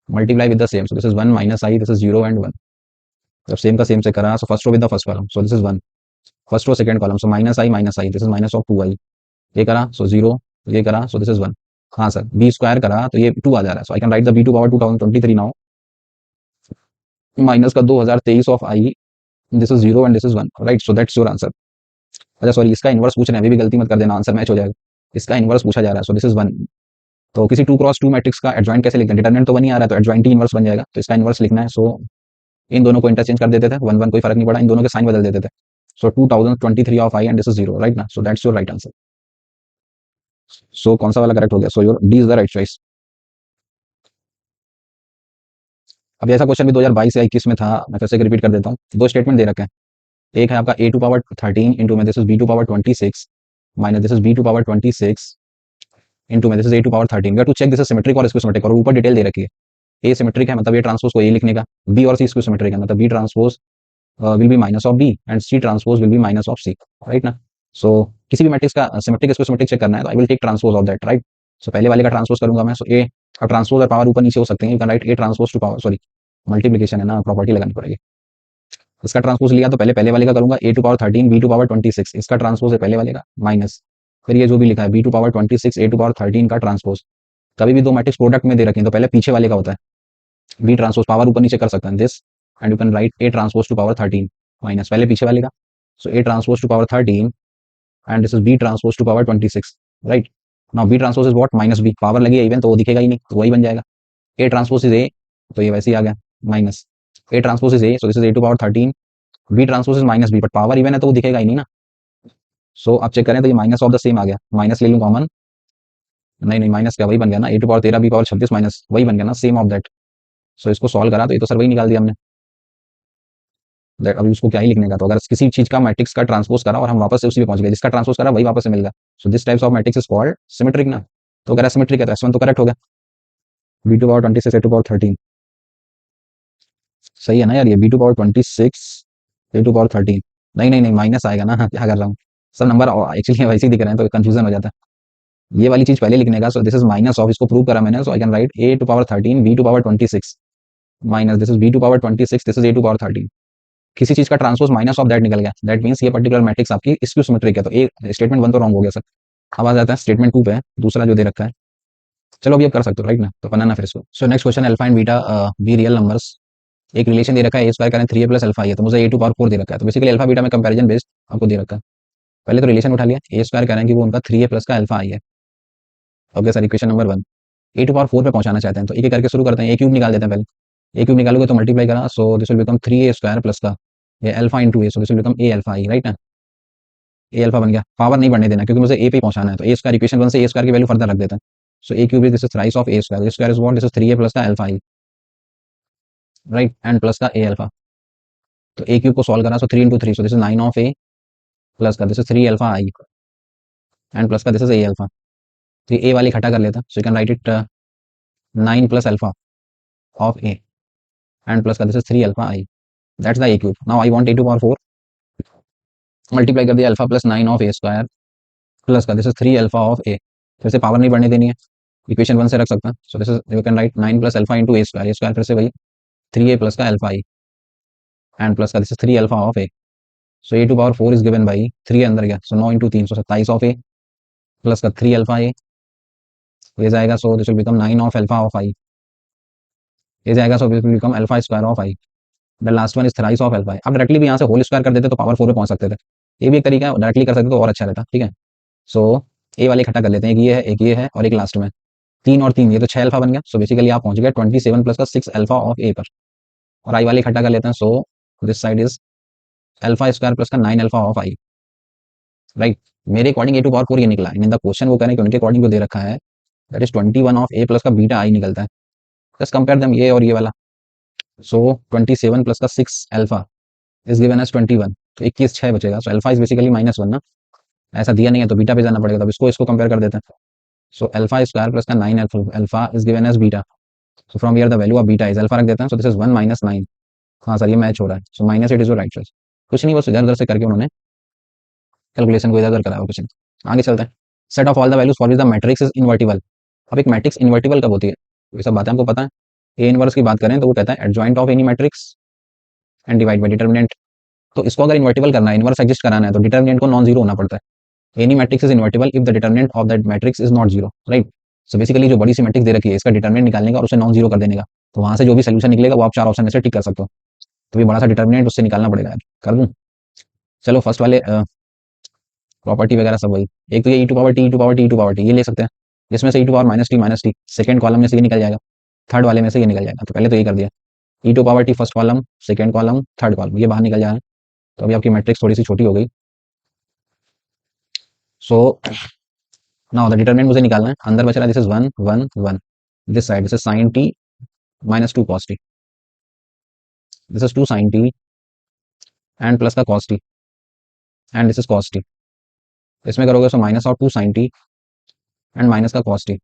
Speaker 1: multiply with the same, so this is one minus I, this is zero and one, जब सेम का सेम से करा, so first row with the first column, so this is one first row second column, so minus I this is minus of two I, ये करा so zero, ये करा so this is one, हाँ sir B square करा तो ये two आ जा रहा है, so I can write the B to power 2023 now, minus का 2023 of I, this is zero and this is one, right, so that's your answer. अच्छा सॉरी, इसका इनवर्स पूछ रहे हैं, अभी भी गलती मत कर देना, आंसर मैच हो जाएगा, इसका इनवर्स पूछा जा रहा है, सो दिस इज वन, तो किसी टू क्रॉस टू मैट्रिक्स का एडजॉइंट कैसे लिखते हैं, डिटरमिनेंट तो वन ही आ रहा है, तो एडजॉइंट ही इनवर्स बन जाएगा, तो इसका इनवर्स लिखना है, सो इन दोनों को इंटरचेंज कर देते थे, वन वन कोई फर्क नहीं पड़ा, इन दोनों के साइन बदल देते थे, so 2023 of I and this is zero, right ना, so that's your right answer. So कौन सा वाला करेक्ट हो गया, so your D is the right choice. अब ऐसा क्वेश्चन भी 2022 या 21 में था, मैं फिर से रिपीट कर देता हूँ, दो स्टेटमेंट दे रखे हैं, एक है आपका ए टू पावर 13 इंटू में this is B to power 26 minus this is B to power 26 into में this is A to power 13, we to check this is symmetric और इसको सिमेट्रिक, और ऊपर डिटेल दे रखी है, ए सिमेट्रिक है मतलब ए ट्रांसपोज को ए लिखने का, बी और सी इसको सिमेट्रिक है मतलब B transpose will be minus of B and C transpose will be minus of C, right ना, सो किसी भी मैट्रिक्स का सिमेट्रिक इसको सिमेट्रिक चेक करना है, तो I will take transpose of that, right, so पहले वाले का ट्रांसपोज करूंगा मैं, सो ए ट्रांसपोज और पावर ऊपर नीचे हो सकते हैं, you can write A transpose to power, sorry multiplication है ना, प्रॉपर्टी लगानी पड़ेगी, इसका ट्रांसपोज लिया तो पहले पहले वाले का करूंगा, A to power 13 B to power 26, इसका ट्रांसपोज है पहले वाले का माइनस, फिर ये जो भी लिखा है B to power 26 A to power 13 का ट्रांसपोज, कभी भी दो मैट्रिक्स प्रोडक्ट में दे रखे हैं तो पहले पीछे वाले का होता है, बी ट्रांसपोज पावर ऊपर नीचे कर सकते हैं this and you can write A transpose to power 13 minus पहले पीछे वाले का, so A transpose to power 13 and this is B transpose to power 26, right, now B transpose is what minus B, power लगी है even तो वो दिखेगा ही नहीं, तो वही बन जाएगा, ए ट्रांसपोज इज ए, तो ये वैसे ही आ गया minus, A transpose is A, so this is A to power 13, B transpose is minus B, but power even है तो वो दिखेगा ही नहीं ना, सो आप चेक करें तो ये माइनस ऑफ द सेम आ गया, माइनस ले लूँ कॉमन, नहीं नहीं माइनस क्या, वही बन गया ना, A to power 13 B power 26 minus वही बन गया ना, सेम ऑफ दैट। सो इसको सॉल्व करा तो ये तो सर वही निकाल दिया हमने। अभी उसको क्या ही लिखने का, तो अगर किसी चीज का मैट्रिक्स का ट्रांसपोज करा और हम वापस से उसी पे पहुंच गए, जिसका ट्रांसपोज करा वही वापस से मिल गया, so this types of matrix is called symmetric ना। तो अगर सिमेट्रिक है तो S1 तो करेक्ट हो गया, B to power 26 A to power 13, सही है ना यार, ये B to power 26 A to power 13, नहीं नहीं नहीं माइनस आएगा ना, क्या कर रहा हूँ, सब नंबर एक्चुअली वैसे ही दिख रहे हैं तो कंफ्यूजन हो जाता है, ये वाली चीज पहले लिखने का। So this is minus of, इसको प्रूव करा मैंने, so I can write A to power 13 B to power 26 minus this is B to power 26, this is A to power 13। किसी चीज का ट्रांसपोज माइनस ऑफ दैट निकल गया, that means ये particular matrix आपकी स्क्यू सिमेट्रिक है। तो ए statement 1 तो रॉन्ग हो गया सर। अब आ जाता है स्टेटमेंट 2 पे, दूसरा जो दे रखा है, चलो अभी आप कर सकते हो राइट ना, तो बनाना फिर इसको। सो next question, alpha and beta be real numbers, एक रिलेशन दे रखा है ए स्क्वायर करें 3a प्लस अल्फा है, तो मुझे ए टू पावर 4 दे रखा है, तो बेसिकली अल्फा बीटा में कंपैरिजन बेस्ड आपको दे रखा है। पहले तो रिलेशन उठा लिया, ए स्क्वायर कह रहे हैं कि वो उनका 3a प्लस का अल्फा आई है। Okay sir, equation number 1, A to power 4 पे पहुंचाना चाहते हैं तो एक एक करके शुरू करते हैं, ए क्यूब निकाल देते हैं पहले, ए क्यूब निकालोगे तो मल्टीप्लाई करा, so this will become 3a square plus का ये alpha into A, so this will become A alpha I right ना, ए अल्फा बन गया, पावर नहीं बढ़ने देना क्योंकि मुझे ए पे ही पहुंचाना है, तो ए स्क्वायर इक्वेशन 1 से ए स्क्वायर की वैल्यू फर्दर रख देते हैं। So A cube is this is thrice of A square, A square is what, this is 3a plus का alpha I right, and plus का ए अल्फा। तो A cube को solve करा, so 3 into 3, so this is 9 of A plus का this is 3 alpha I and plus का this is A alpha. तो ए वाली इकट्ठा कर लेता, so you can write it 9 plus alpha of A and plus का this is 3 alpha I, that's the A cube. Now I want A to power 4, multiply कर दिया alpha plus 9 of A square plus का this is 3 alpha of A, फिर से power नहीं बढ़ने देनी है, इक्वेशन 1 से रख सकता, so this is you can write 9 plus alpha into A square फिर से वही 3a प्लस का अल्फा आई एंड प्लस का this is 3 alpha of A. So A to power 4 is given by 3 अंदर गया, so 9 into 3 so 27 of A plus का 3 alpha A, ये जाएगा, so this will become 9 of alpha of I, ये जाएगा, so this will become alpha square of I, the last one is thrice of alpha. अब directly भी यहाँ से whole square कर देते तो पावर 4 पे पहुंच सकते थे, ये भी एक तरीका है, डायरेक्टली कर सकते तो और अच्छा रहता, ठीक है। सो ए वाले इकट्ठा कर लेते हैं, एक ये है एक ये है और एक लास्ट में 3 और 3, ये तो 6 अल्फा बन गया, सो बेसिकली आप पहुंच गए 27 प्लस का 6 अल्फा ऑफ ए पर, और आई वाले इकट्ठा कर लेते हैं, so this side is alpha square plus का 9 अल्फा ऑफ आई राइट। मेरे अकॉर्डिंग ए टू पावर 4 ये निकला, इन द क्वेश्चन वो कह रहे हैं कि उनके अकॉर्डिंग जो दे रखा है that is 21 of A plus का बीटा आई निकलता है, जस्ट कंपेयर देम ये और ये वाला। सो 27 प्लस का 6 अल्फा इज गिवन एज 21, तो 21 6 बचेगा, सो अल्फा इज बेसिकली -1 ना, ऐसा दिया नहीं है तो बीटा पे जाना पड़ेगा, तब इसको इसको कंपेयर कर देते हैं। सो अल्फा स्क्वायर प्लस का 9 alpha is given as beta, so from here the value of beta is alpha रख देते हैं, सो दिस इज 1 माइनस 9, हाँ सर ये मैच हो रहा है, so minus it is your right choice. कुछ नहीं, बस इधर उधर से करके उन्होंने कैलकुलेशन को इधर उधर कराया, कुछ नहीं, आगे चलते हैं। Set of all the values for the matrix is invertible. अब एक मैट्रिक्स इनवर्टिबल कब होती है, ये सब बातें हमको पता है। ए इनवर्स की बात करें तो वो कहता है adjoint of any matrix and divide by determinant, तो इसको अगर इन्वर्टिबल करना है, इनवर्स एग्जिस्ट कराना है तो डिटर्मिनेंट को नॉन जीरो होना पड़ता है। Any matrix is invertible if the determinant of that matrix is not zero right. So basically जो बड़ी सी मैट्रिक्स दे रखी है इसका डिटर्मिनेंट निकालने का और उसे नॉन जीरो कर देने का, तो वहां से जो भी सोल्यूशन निकलेगा वो आप 4 ऑप्शन में से टिक कर सकते हो, तो ये बड़ा सा डिटर्मिनेंट उससे निकालना पड़ेगा यार, कर दूं। चलो फर्स्ट वाले प्रॉपर्टी वगैरह सब वही, एक तो ये E to power T E to power T E to power T ये ले सकते हैं, जिसमें से E to power minus T second column में से ये निकल जाएगा, थर्ड वाले में से ये निकल जाएगा, तो पहले तो ये कर दिया E to power T first column second column third column ये बाहर निकल जाए, तो अभी आपकी मैट्रिक्स थोड़ी सी छोटी हो गई। सो नाउ द डिटरमिनेंट मुझे निकालना है, अंदर बच रहा है this is 1 1 1, this side this is sin t minus 2 cos t, this is 2 sin t and plus का cos t and this is cos t, इसमें करोगे so minus of 2 sin t and minus का cos t,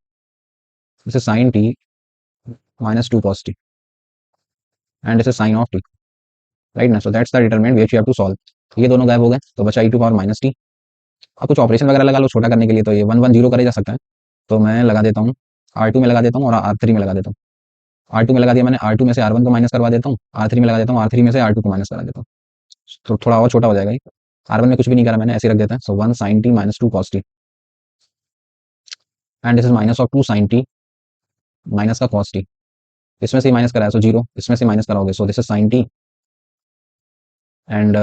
Speaker 1: this is sin t minus 2 cos t and this is sin of t right ना, so that's the determinant which you have to solve. ये दोनों गायब हो गए तो बचा e to power minus t. अब कुछ ऑपरेशन वगैरह लगा लो छोटा करने के लिए, तो ये 1 1 0 करे जा सकता है, तो मैं लगा देता हूँ R2 में लगा देता हूँ और R3 में लगा देता हूँ। R2 में लगा दिया मैंने, R2 में से R1 को माइनस करवा देता हूँ, R3 में लगा देता हूँ, R3 में से R2 को माइनस करा देता हूँ, तो थोड़ा और छोटा हो जाएगा ये। R1 में कुछ भी नहीं करा मैंने, ऐसे रख देता है, सो 1 sin t minus 2 cos t and this is minus of 2 sin t minus का cos t, इसमें से माइनस कराया सो 0, इसमें से माइनस कराओगे सो this is sin t and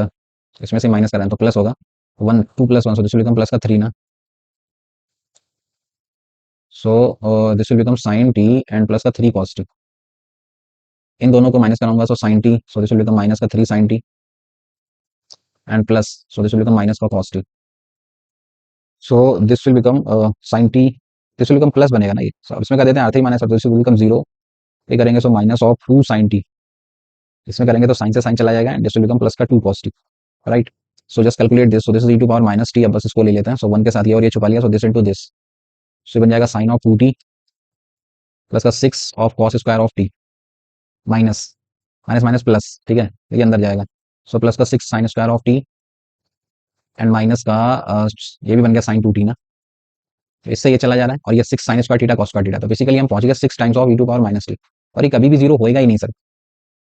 Speaker 1: इसमें से माइनस कराएं तो प्लस होगा 1 2 plus 1, so this will become plus का 3 ना, so this will become sin t and plus का 3 cos t, इन दोनों को माइनस कराऊंगा सो sin t, so this will become minus का 3 sin t and plus, so this will become minus का cos t, so this will become sine t, this will become plus बनेगा ना ये, so इसमें कर देते हैं R3 minus, this will become zero, ये करेंगे so minus of 2 sine t, इसमें करेंगे तो साइन से साइन चला जाएगा and this will become plus का 2 cos t, right. So just calculate this, so this is e to power minus t, अब बस इसको ले लेते हैं, सो 1 के साथ ये और ये छुपा लिया, सो दिस इनटू दिस, सो बन जाएगा साइन ऑफ 2t प्लस का 6 of cos square of T, minus minus minus plus, ठीक है, ये अंदर जाएगा, सो प्लस का 6 sine square of T and minus का ये भी बन गया साइन 2t ना, तो इससे ये चला जा रहा है और ये 6 sine square theta cos square theta, तो बेसिकली हम पहुंच गए 6 times of e to power minus t, और ये कभी भी जीरो होएगा ही नहीं सर,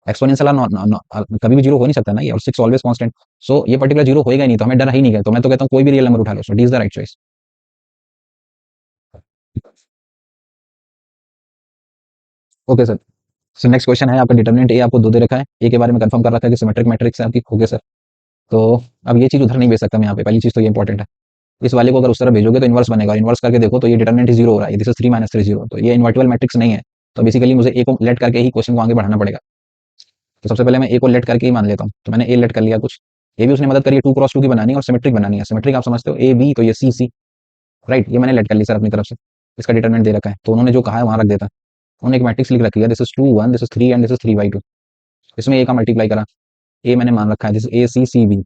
Speaker 1: एक्सपोनेंशियल कभी भी जीरो हो नहीं सकता ना ये, और 6 ऑलवेज कांस्टेंट, सो ये पर्टिकुलर जीरो होएगा ही नहीं, तो हमें डर ही नहीं है, तो मैं तो कहता हूँ कोई भी रियल नंबर उठा लो, so D is the right choice. Okay sir, so next question है आपका, डिटरमिनेंट ए आपको दो दे रखा है, ए के बारे में कंफर्म कर रखा है कि सिमेट्रिक मैट्रिक्स है आपकी, ओके सर। तो अब ये चीज उधर नहीं भेज सकता मैं यहाँ पे, पहली चीज तो ये इंपॉर्टेंट है, इस वाले को अगर उस तरह भेजोगे तो इनवर्स बनेगा, और इनवर्स करके देखो तो ये डिटरमिनेंट ही जीरो हो रहा है, दिस इज 3 माइनस 3 जीरो, तो ये इन्वर्टिबल मैट्रिक्स नहीं है, तो बेसिकली मुझे ए को लेट करके ही क्वेश्चन को आगे बढ़ाना पड़ेगा, तो सबसे पहले मैं ए को लेट करके ही मान लेता हूँ, तो मैंने ए लेट कर लिया कुछ, ये भी उसने मदद करी है 2 क्रॉस 2 की बनानी है और सिमेट्रिक बनानी है, सिमेट्रिक आप समझते हो ए बी, तो ये सी सी, राइट, ये मैंने लेट कर ली सर अपनी तरफ से, इसका डिटरमिनेंट दे रखा है, तो उन्होंने जो कहा है वहां रख देता है, उन्होंने एक मैट्रिक्स लिख रखी है, this is 2 1, this is 3 and this is 3/2, इसमें ए का मल्टीप्लाई करा, ए मैंने मान रखा है this A C C B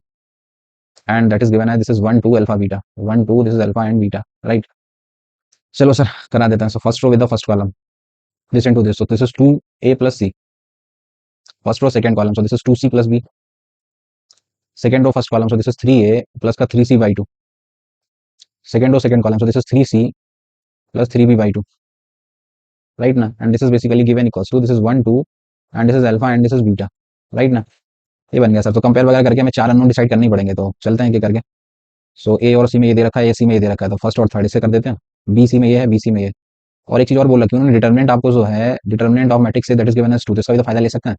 Speaker 1: and that is given है this is 1 2 alpha beta, 1 2 this is alpha and beta, right. चलो सर करा देते हैं, so first row with the first column, this into this, so this is 2 A plus C, first row second column, so this is 2 C plus B, second row first column, so this is 3 A plus का 3 C by 2, second row second column, so this is 3 C plus 3 B by 2, right ना, and this is basically given equals to this is 1 2 and this is alpha and this is beta, right ना, ये बन गया sir, तो compare वगैरह करके हमें चार अननोन डिसाइड करनी पड़ेंगे, तो चलते हैं क्या करके, सो ए और सी में ये दे रखा है, ए सी में ये दे रखा है, तो फर्स्ट और थर्ड इसे कर देते हैं, बी सी में ये है, बी सी में ये, और एक चीज और बोल रखी है उन्होंने, डिटरमिनेंट आपको जो है डिटरमिनेंट ऑफ मैट्रिक्स से दैट इज गिवन एज 2, तो इसका भी तो फायदा ले सकते हैं,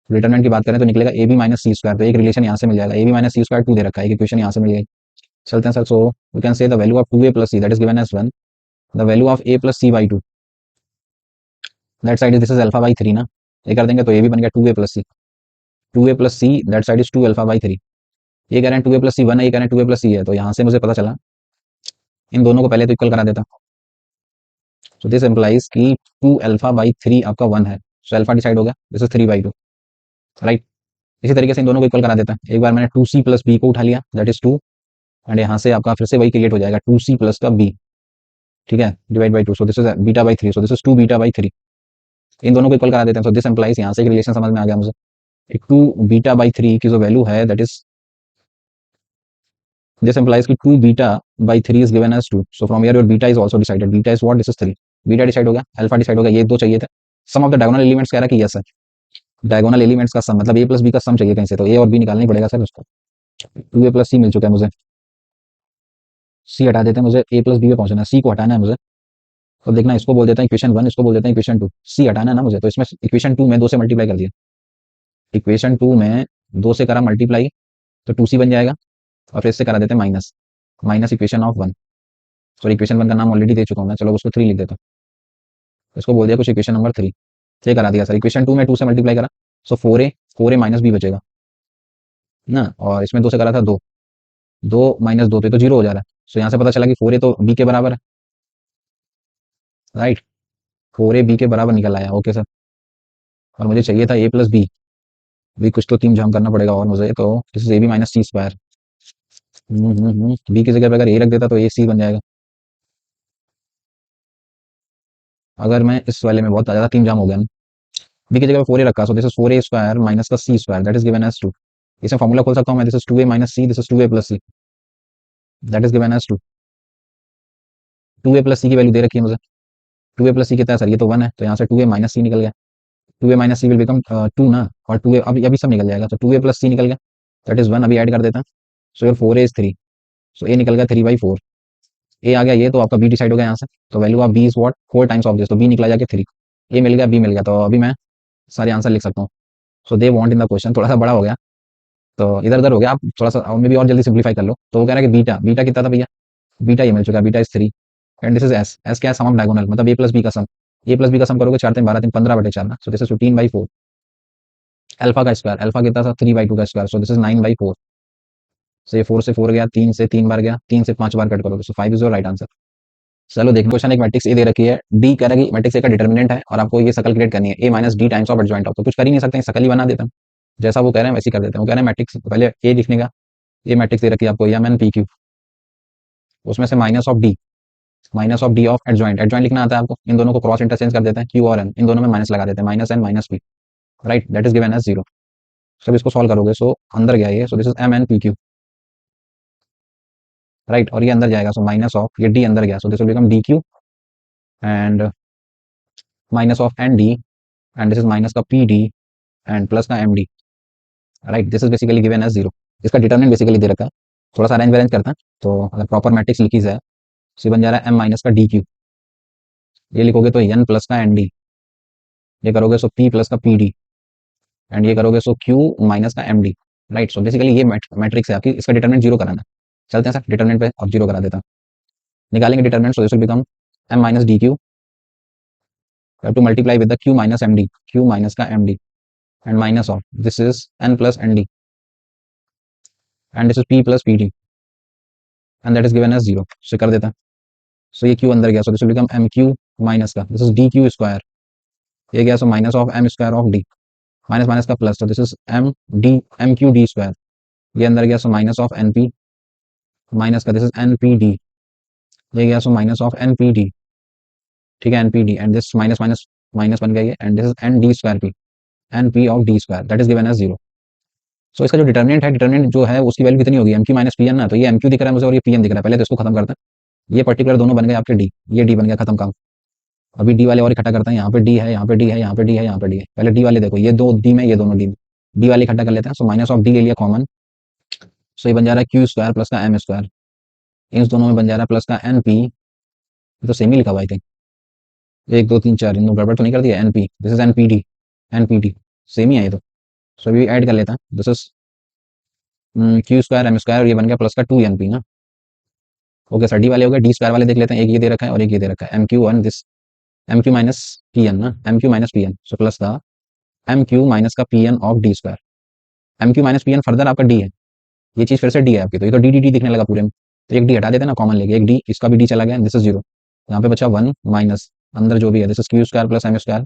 Speaker 1: डिटरमिनेंट की बात करें तो निकलेगा A B minus C square, तो एक रिलेशन यहाँ से मिल जाएगा, A B minus C square 2 दे रखा है, एक इक्वेशन यहाँ से मिल गई, चलते हैं sir, so we can say the value of 2a plus C that is given as 1, the value of a plus C by 2, that side is this is alpha by 3 ना, ये कर देंगे तो ये भी बन गया 2a plus C, 2a plus C that side is 2 alpha by 3, ये कह रहे हैं 2a प्लस सी 1 है, ये कह रहे हैं 2a प्लस सी है, तो यहाँ से मुझे पता चला इन दोनों को पहले तो इक्वल करा देता, सो दिस इंप्लाइज कि 2 अल्फा बाई 3 आपका 1 है, सो अल्फा डिसाइड हो गया, दिस इज 3 बाई 2, राइट। इसी तरीके से इन दोनों को इक्वल करा देता है, एक बार मैंने 2c प्लस बी को उठा लिया दैट इज 2, एंड यहाँ से आपका फिर से वही क्रिएट हो जाएगा 2c प्लस का b, ठीक है, divide by 2, so this is beta by 3, so this is 2 beta by 3, इन दोनों को इक्वल करा देते हैं, सो दिस इंप्लाइज यहाँ से एक रिलेशन समझ में आ गया मुझे, 2 बीटा बाई 3 की जो वैल्यू है दैट इज, this implies कि 2 beta by 3 is given as 2, so from here your beta is also decided, beta is what, this is 3, beta decide हो गया, अल्फा डिसाइड हो गया, ये दो चाहिए थे, सम ऑफ द डायगोनल एलिमेंट्स कह रहा है कि यस है, डायगोनल एलिमेंट्स का सम मतलब a प्लस बी का सम चाहिए कहीं से, तो a और b निकालना ही पड़ेगा सर उसको, 2a प्लस सी मिल चुका है मुझे, c हटा देते हैं, मुझे a प्लस बी पे पहुंचना है, c को हटाना है मुझे, तो देखना इसको बोल देता है इक्वेशन 1, इसको बोल देता है इक्वेशन 2, c हटाना है ना मुझे, तो इसमें इक्वेशन 2 में 2 से मल्टीप्लाई कर दिया, इक्वेशन 2 में 2 से करा मल्टीप्लाई तो 2c बन जाएगा, और फिर इससे करा देते हैं minus, minus equation of 1, sorry equation 1 का नाम ऑलरेडी दे चुका हूँ मैं, चलो उसको 3 लिख देता हूँ, इसको बोल दिया कुछ इक्वेशन नंबर 3, ये करा दिया सर, इक्वेशन 2 में 2 से मल्टीप्लाई करा, सो 4a माइनस बी बचेगा ना, और इसमें 2 से करा था 2, 2 माइनस 2 तो जीरो हो जा रहा है, सो यहाँ से पता चला कि 4a तो b के बराबर है, राइट, 4a b के बराबर निकल आया, ओके सर, और मुझे चाहिए था a प्लस बी, भी कुछ तो तीन जाम करना पड़ेगा और मुझे, तो this is A B minus C square, B की जगह पे अगर ए रख देता तो ए सी बन जाएगा, अगर मैं इस वाले में बहुत ज्यादा तीन जाम हो गया ना, बी की जगह पे 4a रखा, so this is 4a square minus का C square that is given as 2, इसमें फॉर्मूला खोल सकता हूँ मैं, this is 2a minus C, this is 2a plus C that is given as 2, 2a plus C की value दे रखी है मुझे, 2a प्लस सी कितना है सर, ये तो 1 है, तो यहाँ से 2a माइनस सी निकल गया, 2a minus C will become 2 ना, और 2a अभी अभी सब निकल जाएगा, तो 2a प्लस सी निकल गया दैट इज 1, अभी ऐड कर देता है, सो योर 4a इज 3, सो ए निकल गया 3/4, ए आ गया ये, तो आपका बी डिसाइड हो गया यहाँ से, तो value of B is what 4 times of this, तो बी निकला जाके 3, ए मिल गया बी मिल गया, तो अभी मैं सारे आंसर लिख सकता हूँ, so they want in the question, थोड़ा सा बड़ा हो गया तो इधर उधर हो गया, आप थोड़ा सा उनमें भी और जल्दी सिंप्लीफाई कर लो, तो वो कह रहा है कि बीटा, बीटा कितना था भैया, बीटा ये मिल चुका है, beta is 3 and this is S, S क्या है, सम ऑफ डायगोनल, मतलब ए प्लस बी का सम, ए प्लस बी का सम करोगे 4 3 12 3 15/4 ना, सो दिस इज 15/4, अल्फा का स्क्वायर, अल्फा कितना था 3/2 का स्क्वायर, सो दिस इज 9/4, सो ये 4 से 4 गया, 3 से 3 बार गया, 3 से 5 बार कट करोगे, सो 5 इज योर राइट आंसर। चलो देखो क्वेश्चन, एक मैट्रिक्स ए दे रखी है, डी कह रहा है कि मैट्रिक्स ए का डिटर्मिनेंट है और आपको ये शकल क्रिएट करनी है, A minus D times of adjoint of, तो कुछ कर ही नहीं सकते, शकल ही बना देते हैं, जैसा वो कह रहे हैं वैसे ही कर देते हैं। वो कह रहे हैं मैट्रिक्स पहले ए लिखने का, ये मैट्रिक्स दे रखी है आपको एम एन पी क्यू, उसमें से minus of D of adjoint, adjoint लिखना आता है आपको, इन दोनों को क्रॉस इंटरचेंज कर देते हैं, क्यू और एन, इन दोनों में माइनस लगा देते हैं, minus N minus P, right, that is given as 0। सब इसको सॉल्व करोगे, सो अंदर गया ये, so this is M N P Q, right, और ये अंदर जाएगा, सो माइनस ऑफ ये डी अंदर गया, so this will become D Q and minus of N D, and this is minus का पी डी एंड प्लस का M D, right, this is basically given as 0। इसका determinant basically they रखा है, थोड़ा सा arrange वेरेंज करते हैं, तो अगर प्रॉपर मैट्रिक्स लिखी जाए, सो बन जा रहा है एम माइनस का डी क्यू, ये लिखोगे तो एन प्लस का एन डी, ये करोगे सो पी प्लस का पी डी, एंड ये करोगे सो क्यू माइनस का M D, right. So basically ये मैट्रिक्स है आपकी, इसका डिटर्मिनेंट 0 कराना है। चलते हैं सर डिटर्मिनेंट पे और 0 करा देता हूँ, निकालेंगे determinant, so this will become M minus D Q to multiply with the Q minus M D, Q minus का M D, and minus of this is N plus N D, and this is P plus P D, and that is given as 0, so कर देता है। So ये Q अंदर गया, so this will become M Q minus का, this is D Q square, ये गया, so minus of M square of D, minus minus का प्लस, तो this is M Q D square, ये अंदर गया, so minus of N P minus का, this is N P D, ये गया, so minus of N P D, ठीक है, N P D, and this minus minus minus बन गया ये, and this is N D square P, N P of D square, that is given as 0। So इसका जो determinant है, determinant जो है उसकी वैल्यू कितनी होगी, M Q minus P N ना, तो ये एम क्यू दिख रहा है मुझे और ये पी एन दिख रहा है, पहले तो इसको खत्म करते हैं, ये पर्टिकुलर दोनों बन गए आपके डी, ये डी बन गया, खत्म काम। अभी डी वाले और इकट्ठा करते हैं, यहाँ पे डी है, यहाँ पे डी है, यहाँ पे डी है, यहाँ पे डी है, पहले डी वाले देखो, ये दो डी में, ये दोनों डी में, डी वाले इकट्ठा कर लेते हैं, सो माइनस ऑफ डी ले लिया कॉमन, सो ये बन जा रहा है क्यू स्क्वायर प्लस का एम स्क्वायर, इन दोनों में बन जा रहा है प्लस का एन पी, तो सेम ही लिखा हुआ आई थिंक, 1 2 3 4 इन गड़बड़ तो नहीं कर दिया, N P, this is N P D, N P D same ही है ये तो, सो अभी ऐड कर लेता है, this is Q square M square, ये बन गया प्लस का 2 एन पी ना, ओके सर, डी वाले हो गए, डी स्क्वायर वाले देख लेते हैं, एक ये दे रखा है और एक ये दे रखा है, M Q one this, M Q minus P N ना, M Q minus P N, so plus का एम क्यू माइनस का P N of D square, M Q minus P N further आपका डी है, ये चीज फिर से D है आपकी, तो ये तो डी डी डी दिखने लगा पूरे में, तो एक डी हटा देते हैं ना कॉमन लेके, एक डी, इसका भी डी चला गया, दिस इज 0, यहाँ पे बचा 1 माइनस अंदर जो भी है, this is Q square plus M square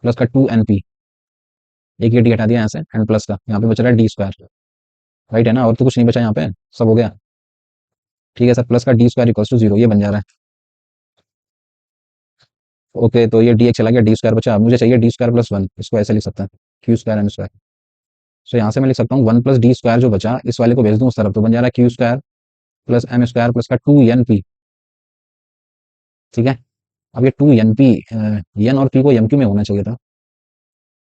Speaker 1: plus का 2 एन पी, एक ये डी हटा दिया यहाँ से, एंड प्लस का यहाँ पे बच रहा है डी स्क्वायर, राइट है ना, और तो कुछ नहीं बचा यहाँ पे, सब हो गया, ठीक है सर, प्लस का डी स्क्वायर इक्वल्स टू 0, ये बन जा रहा है, ओके, तो ये डी एक चला गया, डी स्क्वायर बचा, अब मुझे चाहिए डी स्क्वायर प्लस 1, इसको ऐसे लिख सकते हैं, क्यू स्क्वायर एम स्क्वायर, सो यहाँ से मैं लिख सकता हूँ 1 प्लस डी स्क्वायर जो बचा, इस वाले को भेज दूँ उस तरफ, तो बन जा रहा है Q square plus M square plus का 2 एन पी, ठीक है। अब ये 2 एन पी, एन और पी को एम क्यू में होना चाहिए था,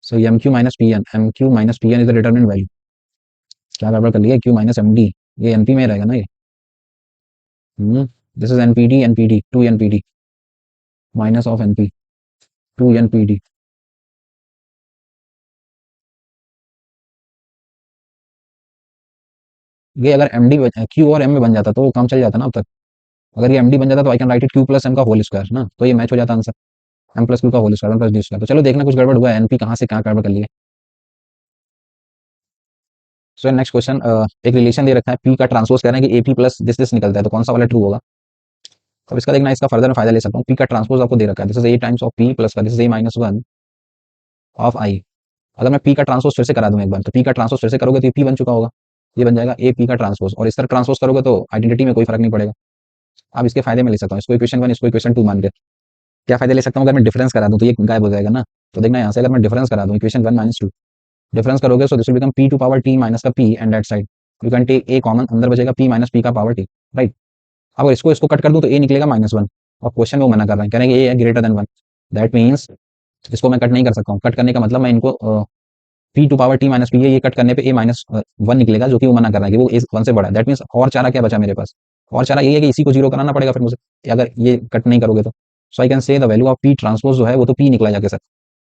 Speaker 1: so M Q minus P N is the determinant value, क्या गड़बड़ कर लिया, क्यू माइनस एम डी, ये एन पी में रहेगा ना ये, this is N P D 2 N P D minus of N P 2 N P D, ये अगर एम डी क्यू और एम में बन जाता तो वो काम चल जाता ना अब तक, अगर ये एम डी बन जाता तो I can write it Q plus M का होल स्क्वायर ना, तो ये मैच हो जाता आंसर, एम प्लस क्यू का whole square plus D square, तो चलो देखना कुछ गड़बड़ हुआ है, एनपी कहाँ से कहाँ गड़बड़ कर लिया। सो नेक्स्ट क्वेश्चन, एक रिलेशन दे रखा है, पी का ट्रांसपोज कह रहे हैं कि एपी प्लस दिस दिस निकलता है, तो कौन सा वाला ट्रू होगा, तो इसका देखना, इसका फर्दर में फायदा ले सकता हूँ, पी का ट्रांसपोज आपको दे रखा है, this is A times of P plus का this is A minus 1 of I, अगर मैं पी का ट्रांसपोज फिर से करा दूं एक बार, तो पी का ट्रांसपोज फिर से करोगे तो पी बन चुका होगा, ये बन जाएगा ए पी का ट्रांसपोज, और इस तरह ट्रांसपोज करोगे तो आइडेंटिटी में कोई फर्क नहीं पड़ेगा। अब इसके फायदे में ले सकता हूँ, इसको इक्वेशन 1 इसको इक्वेशन 2 मान के, क्या फायदे ले सकता हूँ, अगर मैं डिफरेंस करा दूं तो ये गायब हो जाएगा ना, तो देखना यहाँ से अगर मैं डिफरेंस करा दूं, इक्वेशन 1 माइनस 2 डिफरेंस करोगे, so this will become P to power T minus का P and that side you can take A common, अंदर बचेगा पी माइनस पी का पावर टी, राइट। अब इसको इसको कट कर दूं तो ए निकलेगा -1, और क्वेश्चन में वो मना कर रहे हैं, कह रहे हैं कि ए है ग्रेटर देन 1, दैट मीन्स इसको मैं कट नहीं कर सकता हूँ, कट करने का मतलब मैं इनको P to power T minus P है, ये कट करने पे ए -1 निकलेगा, जो कि वो मना कर रहा है कि वो ए 1 से बड़ा है, दैट मीन्स और चारा क्या बचा मेरे पास, और चारा यही है कि इसी को 0 कराना पड़ेगा फिर मुझे, अगर ये कट नहीं करोगे तो, so I can say the value of P transpose जो है वो तो पी निकला जाके सर,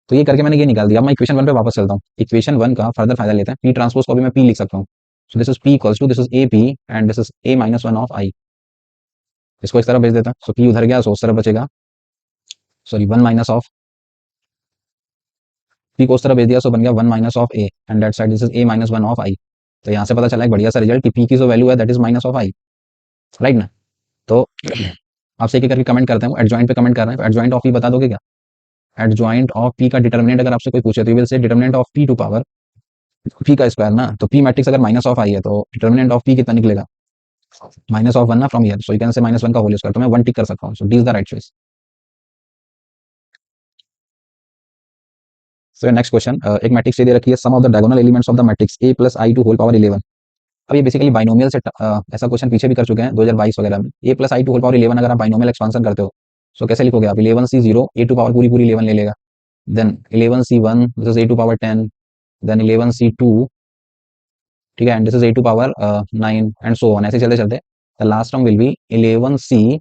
Speaker 1: तो ये करके मैंने ये निकाल दिया। अब मैं इक्वेशन 1 पे वापस चलता हूँ, इक्वेशन 1 का फर्दर फायदा लेते हैं, पी ट्रांसपोज को भी मैं पी लिख सकता हूँ, so this is P equals to this is A P and this is A -1 of I, इसको इस तरफ भेज देता, सो पी उधर गया, सो उस तरफ बचेगा, सॉरी 1 माइनस ऑफ पी को उस तरफ भेज दिया, सो बन गया 1 minus of A and that side this is A -1 of I, तो यहाँ से पता चला एक बढ़िया सा रिजल्ट कि पी की जो वैल्यू है that is minus of I, right ना। तो आपसे एक एक करके कमेंट करते हैं, एडजॉइंट पे कमेंट कर रहे हैं, तो एडजॉइंट ऑफ पी बता दोगे क्या? एडजॉइंट ऑफ पी का डिटर्मिनेंट अगर आपसे कोई पूछे तो you will say determinant of P to power P का स्क्वायर ना, तो पी मैट्रिक्स अगर माइनस ऑफ आई है तो डिटर्मिनेंट ऑफ पी कितना निकलेगा? माइनस ऑफ वन ना from here, so you can say minus one का होल स्क्वायर, तो मैं वन टिक कर सकता हूँ, so D is the right choice. So next question, एक मैट्रिक्स दे रखी है, sum of the diagonal elements of the matrix A plus I to whole power 11। अब ये बेसिकली बाइनोमियल से ऐसा क्वेश्चन पीछे भी कर चुके हैं 2022 वगैरह में। A plus I to whole power 11 अगर आप बाइनोमियल एक्सपांशन करते हो सो कैसे लिखोगे आप? 11c0 ए टू पावर पूरी पूरी 11 ले लेगा, then 11c1 this is A to power 10, then 11c2, ठीक है, and this is A to power 9 and so on, ऐसे चलते चलते the last term will be 11c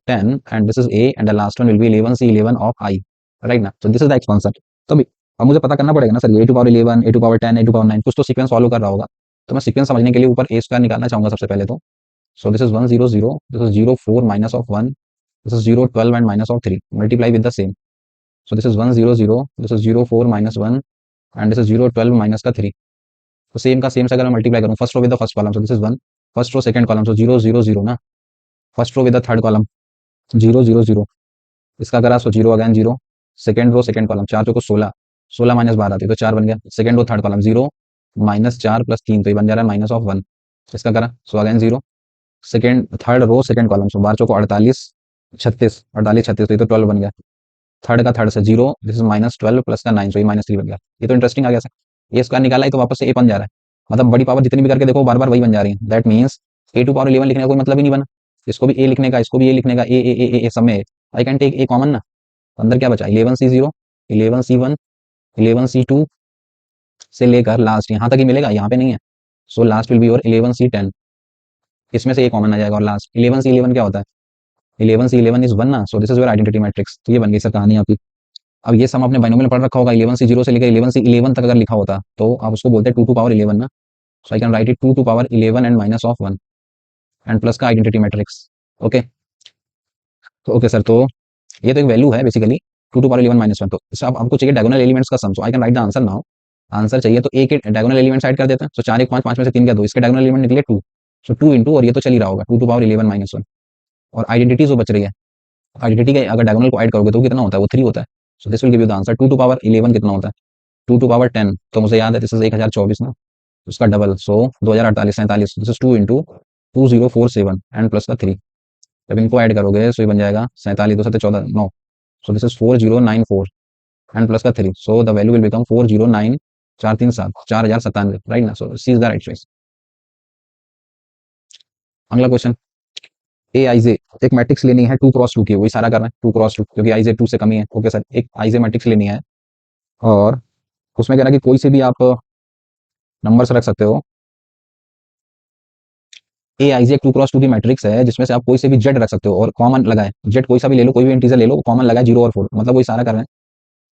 Speaker 1: 10 and this is A and the last one will be 11c11 of I, right ना। So this is the expansion. तो अभी अब मुझे पता करना पड़ेगा ना sir, A to power 11 A to power 10 A to power 9 कुछ तो सीक्वेंस फॉलो कर रहा होगा, तो मैं सीक्वेंस समझने के लिए ऊपर ए स्क्वायर निकालना चाहूंगा सबसे पहले तो। सो this is 1 0 0, this is 0 4 minus of 1, this is 0 12 and minus of 3 multiply with the same, so this is 1 0 0, this is 0 4 minus 1 and this is 0 12 minus का 3। तो सेम का सेम से अगर मैं मल्टीप्लाई करूँ first row with the first column, so this is 1, first row second column, so 0 0 0 ना, first row with the third column 0 0 0, इसका करा so 0 again 0, second row second column 4 चौको 16, 16 माइनस 12 थी तो 4 बन गया, second row third column 0 minus 4 plus 3 तो ये बन जा रहा है माइनस ऑफ 1, इसका करा so again 0, second third row second column, so 12 चौको 48 36, 48 36 तो ये तो 12 बन गया, थर्ड का थर्ड से 0, दिस इज माइनस 12 प्लस का 9, सो ये माइनस 3 बन गया। ये तो इंटरेस्टिंग आ गया सर, ए स्क्वायर निकाला है तो वापस से ए बन जा रहा है, मतलब बड़ी पावर जितनी भी करके देखो बार बार वही बन जा रही है, that means A to power 11 लिखने का कोई मतलब ही नहीं बना, इसको भी ए लिखने का, इसको भी ए लिखने का, ए सब में I can take A common ना, अंदर क्या बचा 11c0 11c1 11c2 से लेकर लास्ट यहाँ तक ही मिलेगा, यहाँ पे नहीं है, so last will be your 11c10, इसमें से ये कॉमन आ जाएगा और लास्ट 11c11 क्या होता है? 11c11 इज 1 ना, so this is your identity matrix. तो ये बन गई सर कहानी आपकी। अब ये सम आपने बाइनोमियल पढ़ रखा होगा, 11c0 से लेकर 11c11 तक अगर लिखा होता तो आप उसको बोलते हैं 2 टू पावर 11 ना, so I can write it 2 to power 11 and minus of 1 and plus का आइडेंटिटी मैट्रिक्स। ओके, तो ओके सर, तो ये तो एक वैल्यू है बेसिकली 2 टू पावर 11 माइनस 1, तो इससे आपको चाहिए डायगोनल एलिमेंट्स का sum, so I can write the answer now. Answer चाहिए तो एक डायगोनल एलिमेंट साइड कर देते हैं, सो 4 1 5 5 में से 3 क्या 2, इसके डायगोनल एलिमेंट निकले 2, सो 2 इंटू और ये तो चल ही रहा होगा 2 टू पावर 11 माइनस 1, और आइडेंटिटी जो बच रही है, आइडेंटिटी के अगर डायगोनल को ऐड करोगे तो कितना होता है? वो 3 होता है, so this will give you the answer 2 to power 11 कितना होता है? 2 टू पावर 10 तो मुझे याद है दिस इज 1024 ना, उसका double so 2048 47, this is 2 into 2047 and plus का 3, जब इनको ऐड करोगे सो ये बन जाएगा 47 2 7 14 9, सो दिस इज 4094 एंड प्लस का 3, सो the value will become 409 4 3 7 4097, right ना, so C is the right choice. अगला क्वेश्चन, ए आई जे एक मैट्रिक्स लेनी है 2 क्रॉस 2 की, वही सारा कर रहे हैं 2 क्रॉस 2 क्योंकि आई जे 2 से कमी है। ओके सर, एक आई जे मैट्रिक्स लेनी है और उसमें कह रहा है कि कोई से भी आप नंबर्स रख सकते हो, ए आई जे एक 2 क्रॉस 2 की मैट्रिक्स है जिसमें से आप कोई से भी जेड रख सकते हो और कॉमन लगाए, जेड कोई सा भी ले लो, कोई भी इंटीजर ले लो, कॉमन लगाए 0 और 4, मतलब वही सारा कर रहे हैं।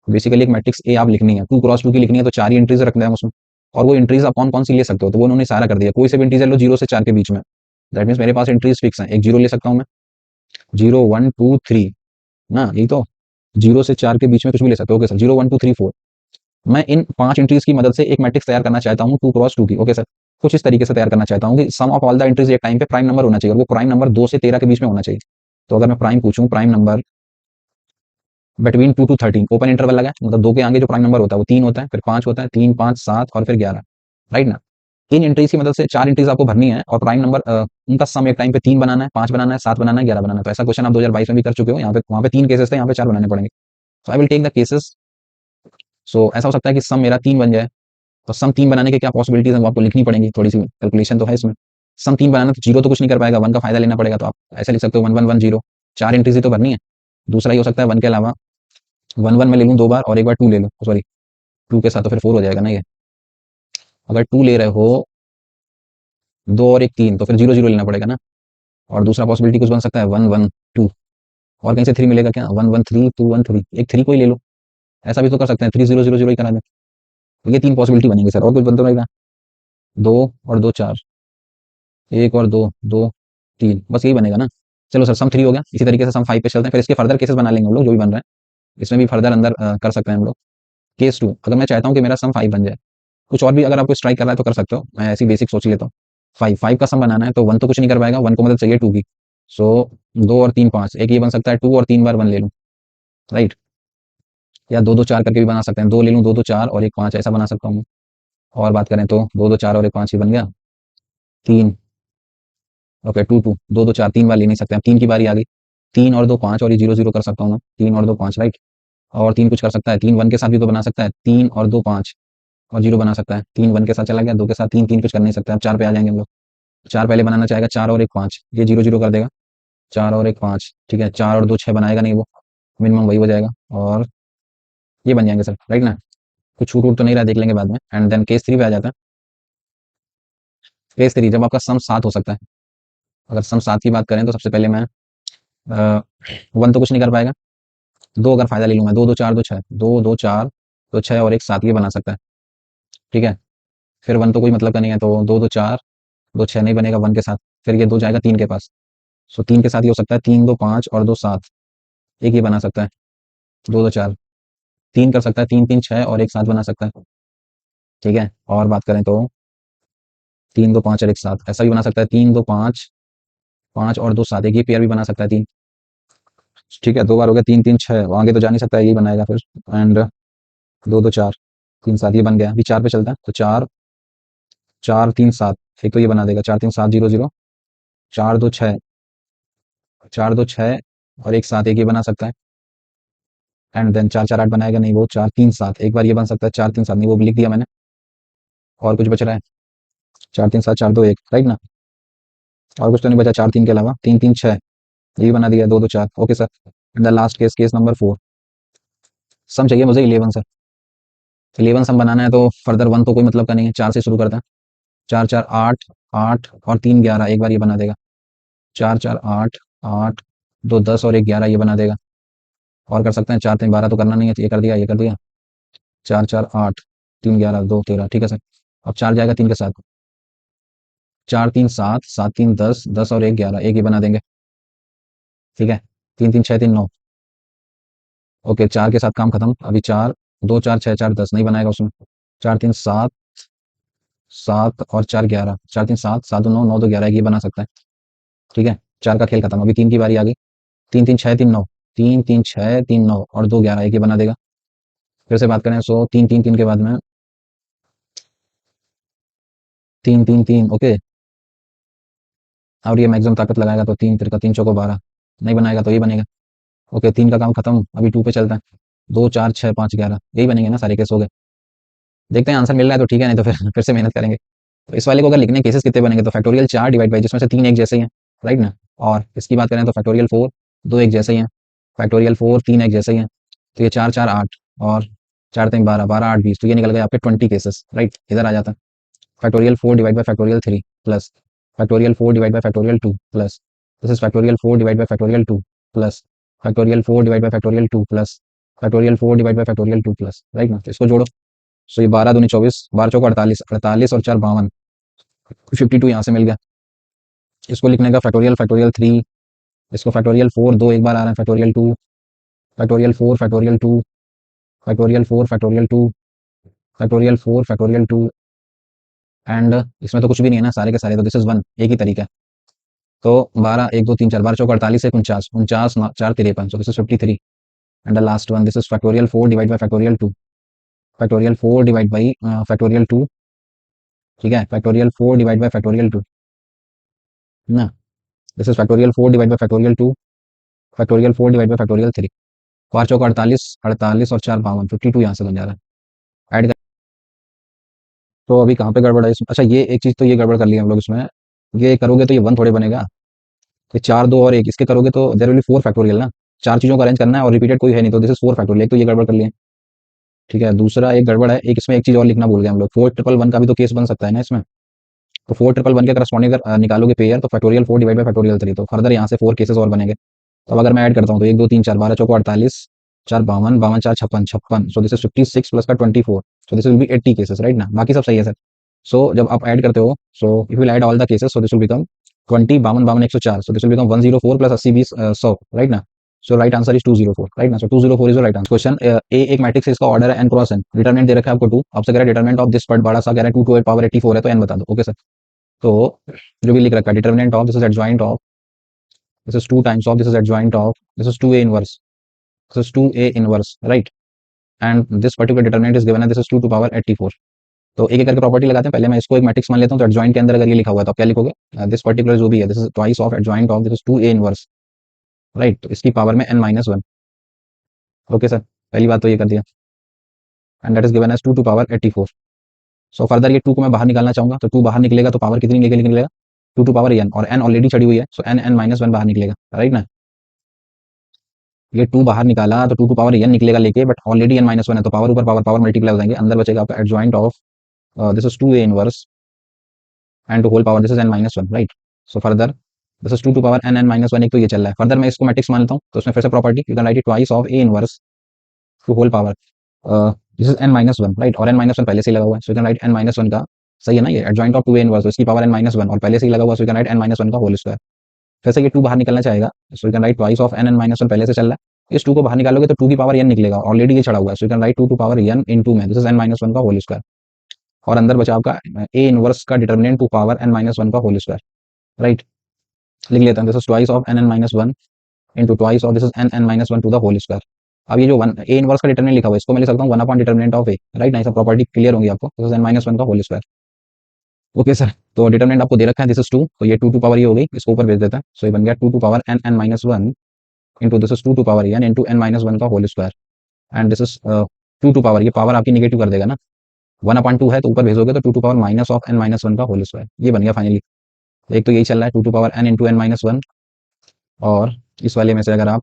Speaker 1: बेसिकली एक मैट्रिक्स ए आप लिखनी है 2 क्रॉस 2 की लिखनी है तो 4 ही एंट्रीज रखना है उसमें, और वो एंट्रीज आप कौन कौन सी ले सकते हो, तो वो उन्होंने सारा कर दिया, कोई से भी इंटीजर लो 0 से 4 के बीच में, दैट मीन्स मेरे पास एंट्रीज फिक्स है, एक 0 ले सकता हूँ मैं, 0 1 2 3 ना, यही तो 0 से 4 के बीच में कुछ भी ले सकते हो। ओके सर, 0 1 2 3 4, मैं इन 5 एंट्रीज की मदद से एक मैट्रिक्स तैयार करना चाहता हूँ 2 क्रॉस 2 की। ओके सर, कुछ इस तरीके से तैयार करना चाहता हूँ कि सम ऑफ ऑल द एंट्रीज एक टाइम पे प्राइम नंबर होना चाहिए, और वो प्राइम नंबर 2 से 13 के बीच में होना चाहिए। तो अगर मैं प्राइम पूछूं, prime number between 2 to 13, open interval लगा, मतलब 2 के आगे जो प्राइम नंबर होता है वो 3 होता है, फिर 5 होता है, 3 5 7 और फिर 11, राइट ना। इन एंट्रीज की मदद से 4 एंट्रीज आपको भरनी है और प्राइम नंबर उनका सम एक टाइम पे 3 बनाना है, 5 बनाना है, 7 बनाना है, 11 बनाना है। तो ऐसा क्वेश्चन आप 2022 में भी कर चुके हो, यहाँ पे वहाँ पे 3 केसेस थे, यहाँ पे 4 बनाने पड़ेंगे। So I will take the cases. सो ऐसा हो सकता है कि सम मेरा 3 बन जाए, तो सम 3 बनाने के क्या पॉसिबिलिटीज है वो आपको लिखनी पड़ेगी, थोड़ी सी कैलकुलेशन तो है इसमें। सम 3 बनाना तो जीरो तो कुछ नहीं कर पाएगा, 1 का फायदा लेना पड़ेगा, तो आप ऐसे लिख सकते हो 1 1 1 0, 4 एंट्रीज ही तो भरनी है। दूसरा ये हो सकता है 1 के अलावा 1 1 में ले लूँ 2 बार और एक बार 2 ले लूँ, सॉरी 2 के साथ तो फिर 4 हो जाएगा ना ये, अगर 2 ले रहे हो 2 और एक 3 तो फिर 0 0 लेना पड़ेगा ना। और दूसरा पॉसिबिलिटी कुछ बन सकता है 1 1 2, और कहीं से 3 मिलेगा क्या? 1 1 3 2 1 3, एक 3 को ही ले लो, ऐसा भी तो कर सकते हैं 3 0 0 0 ही करा दें। तो ये 3 पॉसिबिलिटी बनेंगे सर, और कुछ बनता रहेगा 2 और 2 4, 1 और 2 2 3, बस यही बनेगा ना। चलो सर, सम 3 हो गया, इसी तरीके से सम 5 पे चलते हैं, फिर इसके फर्दर केसेस बना लेंगे हम लोग जो भी बन रहे हैं, इसमें भी फर्दर अंदर कर सकते हैं हम लोग। केस 2, अगर मैं चाहता हूँ कि मेरा सम 5 बन जाए, कुछ और भी अगर आपको स्ट्राइक कर रहा है तो कर सकते हो, मैं ऐसी बेसिक सोच लेता हूँ। 5 का सम बनाना है तो 1 तो कुछ नहीं कर पाएगा, 1 को मदद चाहिए 2 की। सो 2 और 3 5, एक ये बन सकता है 2 और 3 बार 1 ले लूँ, राइट। या 2 2 4 करके भी बना सकते हैं, 2 ले लूँ, 2 2 4 और एक 5 ऐसा बना सकता हूँ। और बात करें तो 2 2 4 और एक 5 ही बन गया, 3। ओके 2 2, 2 2 4 3 बार ले नहीं सकते, अब 3 की बारी आ गई, 3 और 2 5 और ये 0 0 कर सकता हूँ मैं, 3 और 2 5, राइट। और 3 कुछ कर सकता है, 3 1 के साथ भी तो बना सकता है, 3 और 2 5 और 0 बना सकता है, 3 1 के साथ चला गया, 2 के साथ 3 3 कुछ कर नहीं सकता, अब 4 पे आ जाएंगे हम लोग। 4 पहले बनाना चाहेगा, 4 और एक 5, ये 0 0 कर देगा, 4 और एक 5, ठीक है, 4 और 2 6 बनाएगा नहीं वो, मिनिमम वही हो जाएगा, और ये बन जाएंगे सर, राइट ना। कुछ छूट वूट तो नहीं रहा, देख लेंगे बाद में। एंड देन केस 3 पे आ जाता है। केस 3 जब आपका सम 7 हो सकता है, अगर सम 7 की बात करें तो सबसे पहले मैं 1 तो कुछ नहीं कर पाएगा, 2 अगर फायदा ले लूँ मैं, 2 2 4 2 6, 2 2 4 2 6 और एक 7 ये बना सकता है, ठीक है। फिर 1 तो कोई मतलब का नहीं है, तो 2 2 4 2 6 नहीं बनेगा 1 के साथ, फिर ये 2 जाएगा 3 के पास। सो 3 के साथ ये हो सकता है 3 2 5 और 2 7, एक ये बना सकता है, 2 2 4 3 कर सकता है, 3 3 6 और एक 7 बना सकता है, ठीक है। और बात करें तो 3 2 5 और एक 7 ऐसा भी बना सकता है, 3 2 5 5 और 2 7, एक ये पेयर भी बना सकता है 3, ठीक है। 2 बार हो गया, 3 3 6, आगे तो जा नहीं सकता है, यही बनाएगा फिर। एंड 2 2 4 3 7 ये बन गया, अभी 4 पे चलता है, तो 4 4 3 7, एक तो ये बना देगा, 4 3 7 0 0, 4 2 6, 4 2 6 और एक 7, एक ये बना सकता है। एंड देन 4 4 8 बनाएगा नहीं वो, 4 3 7, एक बार ये बन सकता है, 4 3 7 नहीं, वो भी लिख दिया मैंने। और कुछ बच रहा है, 4 3 7 4 2 1, राइट ना। और कुछ तो नहीं बचा 4 3 के अलावा, 3 3 6, ये भी बना दिया, 2 2 4, okay sir. The last case, case number 4, सम चाहिए मुझे 11 सर। 11 सम बनाना है तो फर्दर 1 तो कोई मतलब का नहीं है, 4 से शुरू करता है, 4 4 8 8 और 3 11, एक बार ये बना देगा, 4 4 8 8 2 10 और एक 11 ये बना देगा। और कर सकते हैं, 4 3 12 तो करना नहीं है, ये कर दिया, ये कर दिया, 4 4 8 3 11 2 13, ठीक है सर। अब 4 जाएगा 3 के साथ, 4 3 7 7 3 10 10 और एक 11, एक ये बना देंगे, ठीक है। 3 3 6 3 9, ओके 4 के साथ काम खत्म। अभी 4 2 4 6 4 10 नहीं बनाएगा उसमें, 4 3 7 7 और 4 11, 4 3 7 7 2 9 9 2 11, एक ये बना सकता है, ठीक है। 4 का खेल खत्म, अभी 3 की बारी आ गई, 3 3 6 3 9, 3 3 6 3 9 और 2 11, एक ये बना देगा। फिर से बात करें, सो 3 3 3 के बाद में 3 3 3, ओके। और ये मैक्सिमम ताकत लगाएगा तो 3 3 चौको 12, नहीं बनाएगा तो ये बनेगा, ओके। 3 का काम खत्म, अभी 2 पे चलता है, 2 4 6 5 11, यही बनेंगे ना सारे केस हो गए। देखते हैं आंसर मिल रहा है तो ठीक है, नहीं तो फिर फिर से मेहनत करेंगे। तो इस वाले को अगर लिखने केसेस कितने बनेंगे, तो फैक्टोरियल 4 डिवाइड बाई, जिसमें से 3 एक जैसे ही हैं, राइट ना। और इसकी बात करें तो फैक्टोरियल 4 2 एक जैसे ही हैं, फैक्टोरियल 4 3 एक जैसे ही हैं, तो ये 4 4 8 और 4 3 12 12 8 20, तो ये निकल गए आपके 20 केसेस, राइट। इधर आ जाता है factorial 4 divide by factorial 3 plus factorial 4 divide by factorial 2 plus this is factorial 4 divide by factorial 2 plus factorial 4 divide by factorial 2 plus factorial 4 divide by factorial 2 plus, right ना। तो इसको जोड़ो, सो ये 12 दूनी 24, 12 चौको 48, 48 और 4 52, 52 यहाँ से मिल गया। इसको लिखने का फैक्टोरियल फैक्टोरियल 3, इसको फैक्टोरियल 4 दो एक बार आ रहा है, factorial 2 factorial 4 factorial 2 factorial 4 factorial 2 factorial 4 factorial 2। And इसमें तो कुछ भी नहीं है ना, सारे के सारे, तो दिस इज वन, एक ही तरीका है। तो 12 1 2 3 4, 12 चौको 48 एक 49, 49 4 53, सो this is 53। And the last one, this is factorial 4 divide by factorial 2, factorial 4 divide by factorial 2, ठीक है, फैक्टोरियल 4 डिवाइड बाई फैक्टोरियल 2 ना। This is factorial 4 divide by factorial 2, factorial 4 divide by factorial 3, 5 चौको 48, 48 और 4 52, 52 यहाँ से बन जा रहा है। ऐड कर, तो अभी कहाँ पे गड़बड़ है इसमें, अच्छा ये एक चीज़ तो ये गड़बड़ कर लिया हम लोग इसमें, ये करोगे तो ये 1 थोड़े बनेगा, ये 4 2 और 1 इसके करोगे तो देयर विल बी 4 फैक्टोरियल ना, 4 चीज़ों का अरेंज करना है और रिपीटेड कोई है नहीं, तो दिस इज 4 फैक्टोरियल, एक तो ये गड़बड़ कर लिए, ठीक है। दूसरा एक गड़बड़ है, एक इसमें एक चीज़ और लिखना भूल गए हम लोग, 4 ट्रिपल 1 का भी तो केस बन सकता है ना इसमें। तो 4 ट्रिपल 1 के करस्पॉन्डिंग अगर निकालोगे पेयर, तो फैक्टोरियल 4 डिवाइड बाई फैक्टोरियल 3, तो फर्दर यहाँ से 4 केसेस और बनेंगे। तो अब अगर मैं ऐड करता हूँ तो 1 2 3 4, 12 चौको 48, 4 52, 52 4 56 56, सो दिस इज 56 प्लस का 24, सो this will be 80 cases, right ना। बाकी सब सही है सर। सो जब आप ऐड करते हो, so if will add all the cases, so this will become 20 52 52 104, so this will become 104 plus 80 20 100, right ना। सो राइट आंसर इज 204, राइट ना। सो 204 इज राइट आंसर। क्वेश्चन ए एक मैट्रिक्स है, इसका ऑर्डर है n क्रॉस n, डिटरमिनेंट दे रखा है आपको 2, आपसे कह रहा है डिटरमिनेंट ऑफ दिस पार्ट बड़ा सा, कह रहा है 2 टू पावर 84 है, तो n बता दो। ओके सर, तो जो भी लिख रखा है determinant of this is adjoint of, this is 2 times of, this is adjoint of, this is 2a inverse, this is 2a inverse, right, and this particular determinant is given है, this is 2 to power 84। तो एक एक करके property लगाते हैं। पहले मैं इसको एक मैट्रिक्स मान लेता हूँ, तो एडजॉइंट के अंदर अगर ये लिखा हुआ है तो आप क्या लिखोगे, दिस पर्टिकुलर जो भी है, this is twice of adjoint of, this is 2a inverse, right, तो इसकी पावर में n-1। ओके सर, पहली बात तो ये कर दिया, and that is given as 2 to power 84। So further ये 2 को मैं बाहर निकालना चाहूंगा, तो 2 बाहर निकलेगा तो पावर कितनी निकलेगा, 2 टू पावर n, और n ऑलरेडी चढ़ी हुई है, सो n-1 बाहर निकलेगा, राइट ना। ये 2 बाहर निकाला तो 2 टू पावर n निकलेगा लेके, बट ऑलरेडी n-1 है, तो पावर ऊपर पावर पावर मल्टीप्लाई हो जाएंगे, अंदर बचेगा आपका adjoint of this is 2a inverse and to whole power this is n-1, right. So further this is 2 to power n-1, एक तो ये चल रहा है। फर्दर मैं इसको मैट्रिक्स मान लेता हूँ, तो उसमें फिर से property, you can write it twice of a inverse to whole power, this is n-1, right, और n-1 पहले से ही लगा हुआ है, so you can right n-1 का, सही है ना, ये एडजॉइंट ऑफ 2a इनवर्स, तो इसकी पावर n-1 और पहले से ही लगा हुआ, सो यू कैन राइट n-1 का होल स्क्वायर। फिर से ये 2 बाहर निकलना चाहेगा, सो you can write twice of n-1 पहले से चल रहा है, इस 2 को बाहर निकालोगे तो 2 की पावर n निकलेगा, ऑलरेडी ये चढ़ा हुआ है, so you can write 2 to power n into में, दिस इज n-1 का होल स्क्वायर, और अंदर बचा आपका a इनवर्स का डिटरमिनेंट टू पावर n-1 का होल स्क्वायर, राइट। लिख लेता हूं, this is twice of n-1 into twice of this is n-1 to the whole square. अब ये जो वन a इनवर्स का डिटरमिनेंट लिखा हुआ है, इसको मैं लिख सकता हूँ 1 upon determinant of a, right ना, ये सब प्रॉपर्टी क्लियर होंगी आपको, दिस इज n-1 का होल स्क्वायर। ओके सर, तो डिटरमिनेंट आपको दे रखा है, दिस इज 2, तो ये 2 टू पावर ये हो गई, इसको ऊपर भेज देता है, सो ये बन गया 2 to power n-1 into this is 2 to power n into n-1 का whole square, and this is 2 to power, ये पावर आपकी निगेटिव कर देगा ना, 1 अपॉन 2 है तो ऊपर भेजोगे तो 2 to power minus of n-1 का होल स्क्वायर, ये बन गया फाइनली। एक तो यही चल रहा है 2 to power n into n-1, और इस वाले में से अगर आप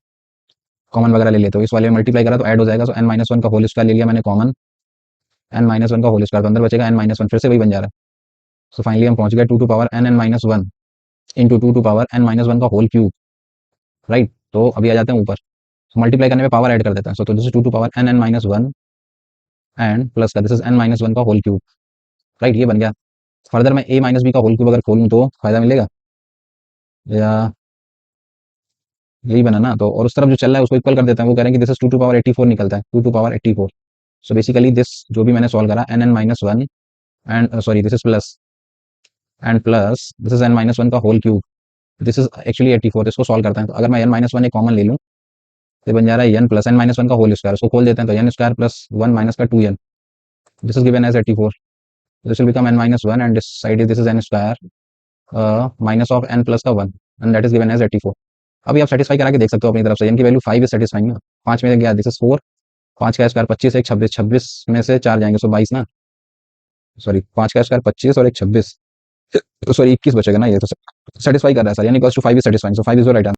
Speaker 1: कॉमन वगैरह ले लेते हो, इस वाले में मल्टीप्लाई करा तो ऐड हो जाएगा, सो n-1 का होल स्क्वायर ले लिया मैंने कॉमन, n-1 का होल स्क्वायर, तो अंदर बचेगा n-1, फिर से वही बन जा रहा है। सो फाइनली हम पहुंच गए 2 to power n-1 into 2 to power n-1 का होल क्यूब, राइट। तो अभी आ जाते हैं ऊपर, मल्टीप्लाई करने में पावर ऐड कर देता है, सो तो this is 2 to power n-1 and plus का दिस इज n-1 का होल क्यूब, राइट, ये बन गया। फर्दर मैं a माइनस बी का होल क्यूब अगर खोलूँ तो फायदा मिलेगा, या यही बना ना, तो और उस तरफ जो चल रहा है उसको इक्वल कर देते हैं, वो कह रहे हैं कि दिस इज 2 टू पावर 84 निकलता है, 2 to power 84। So basically this जो भी मैंने सॉल्व करा n-1 and sorry this is plus and plus this is n-1 का whole cube, this is actually 84, इसको सॉल्व करते हैं, तो अगर मैं n-1 एक कॉमन ले लूँ तो बन जा रहा है n प्लस n-1 का होल स्क्वायर, उसको खोल देते हैं तो n स्क्वायर प्लस 1 माइनस का 2n, this is given as 84, this will become n-1 and this side is this is n square minus of n plus का 1 and that is given as 84। अभी आप satisfy करा के देख सकते हो अपनी तरफ से, n की वैल्यू 5 इज सेटिस्फाइंग ना, 5 में गया दिस इज 4, 5 का स्क्वायर 25, एक 26, 26 में से 4 जाएंगे, सो 22 ना, सॉरी 5 का स्क्वायर 25 और एक 26, सॉरी 21 बचेगा ना, ये तो सेटिस्फाई कर रहा है सर, यानी equals to 5 is satisfying, so 5 is your right answer.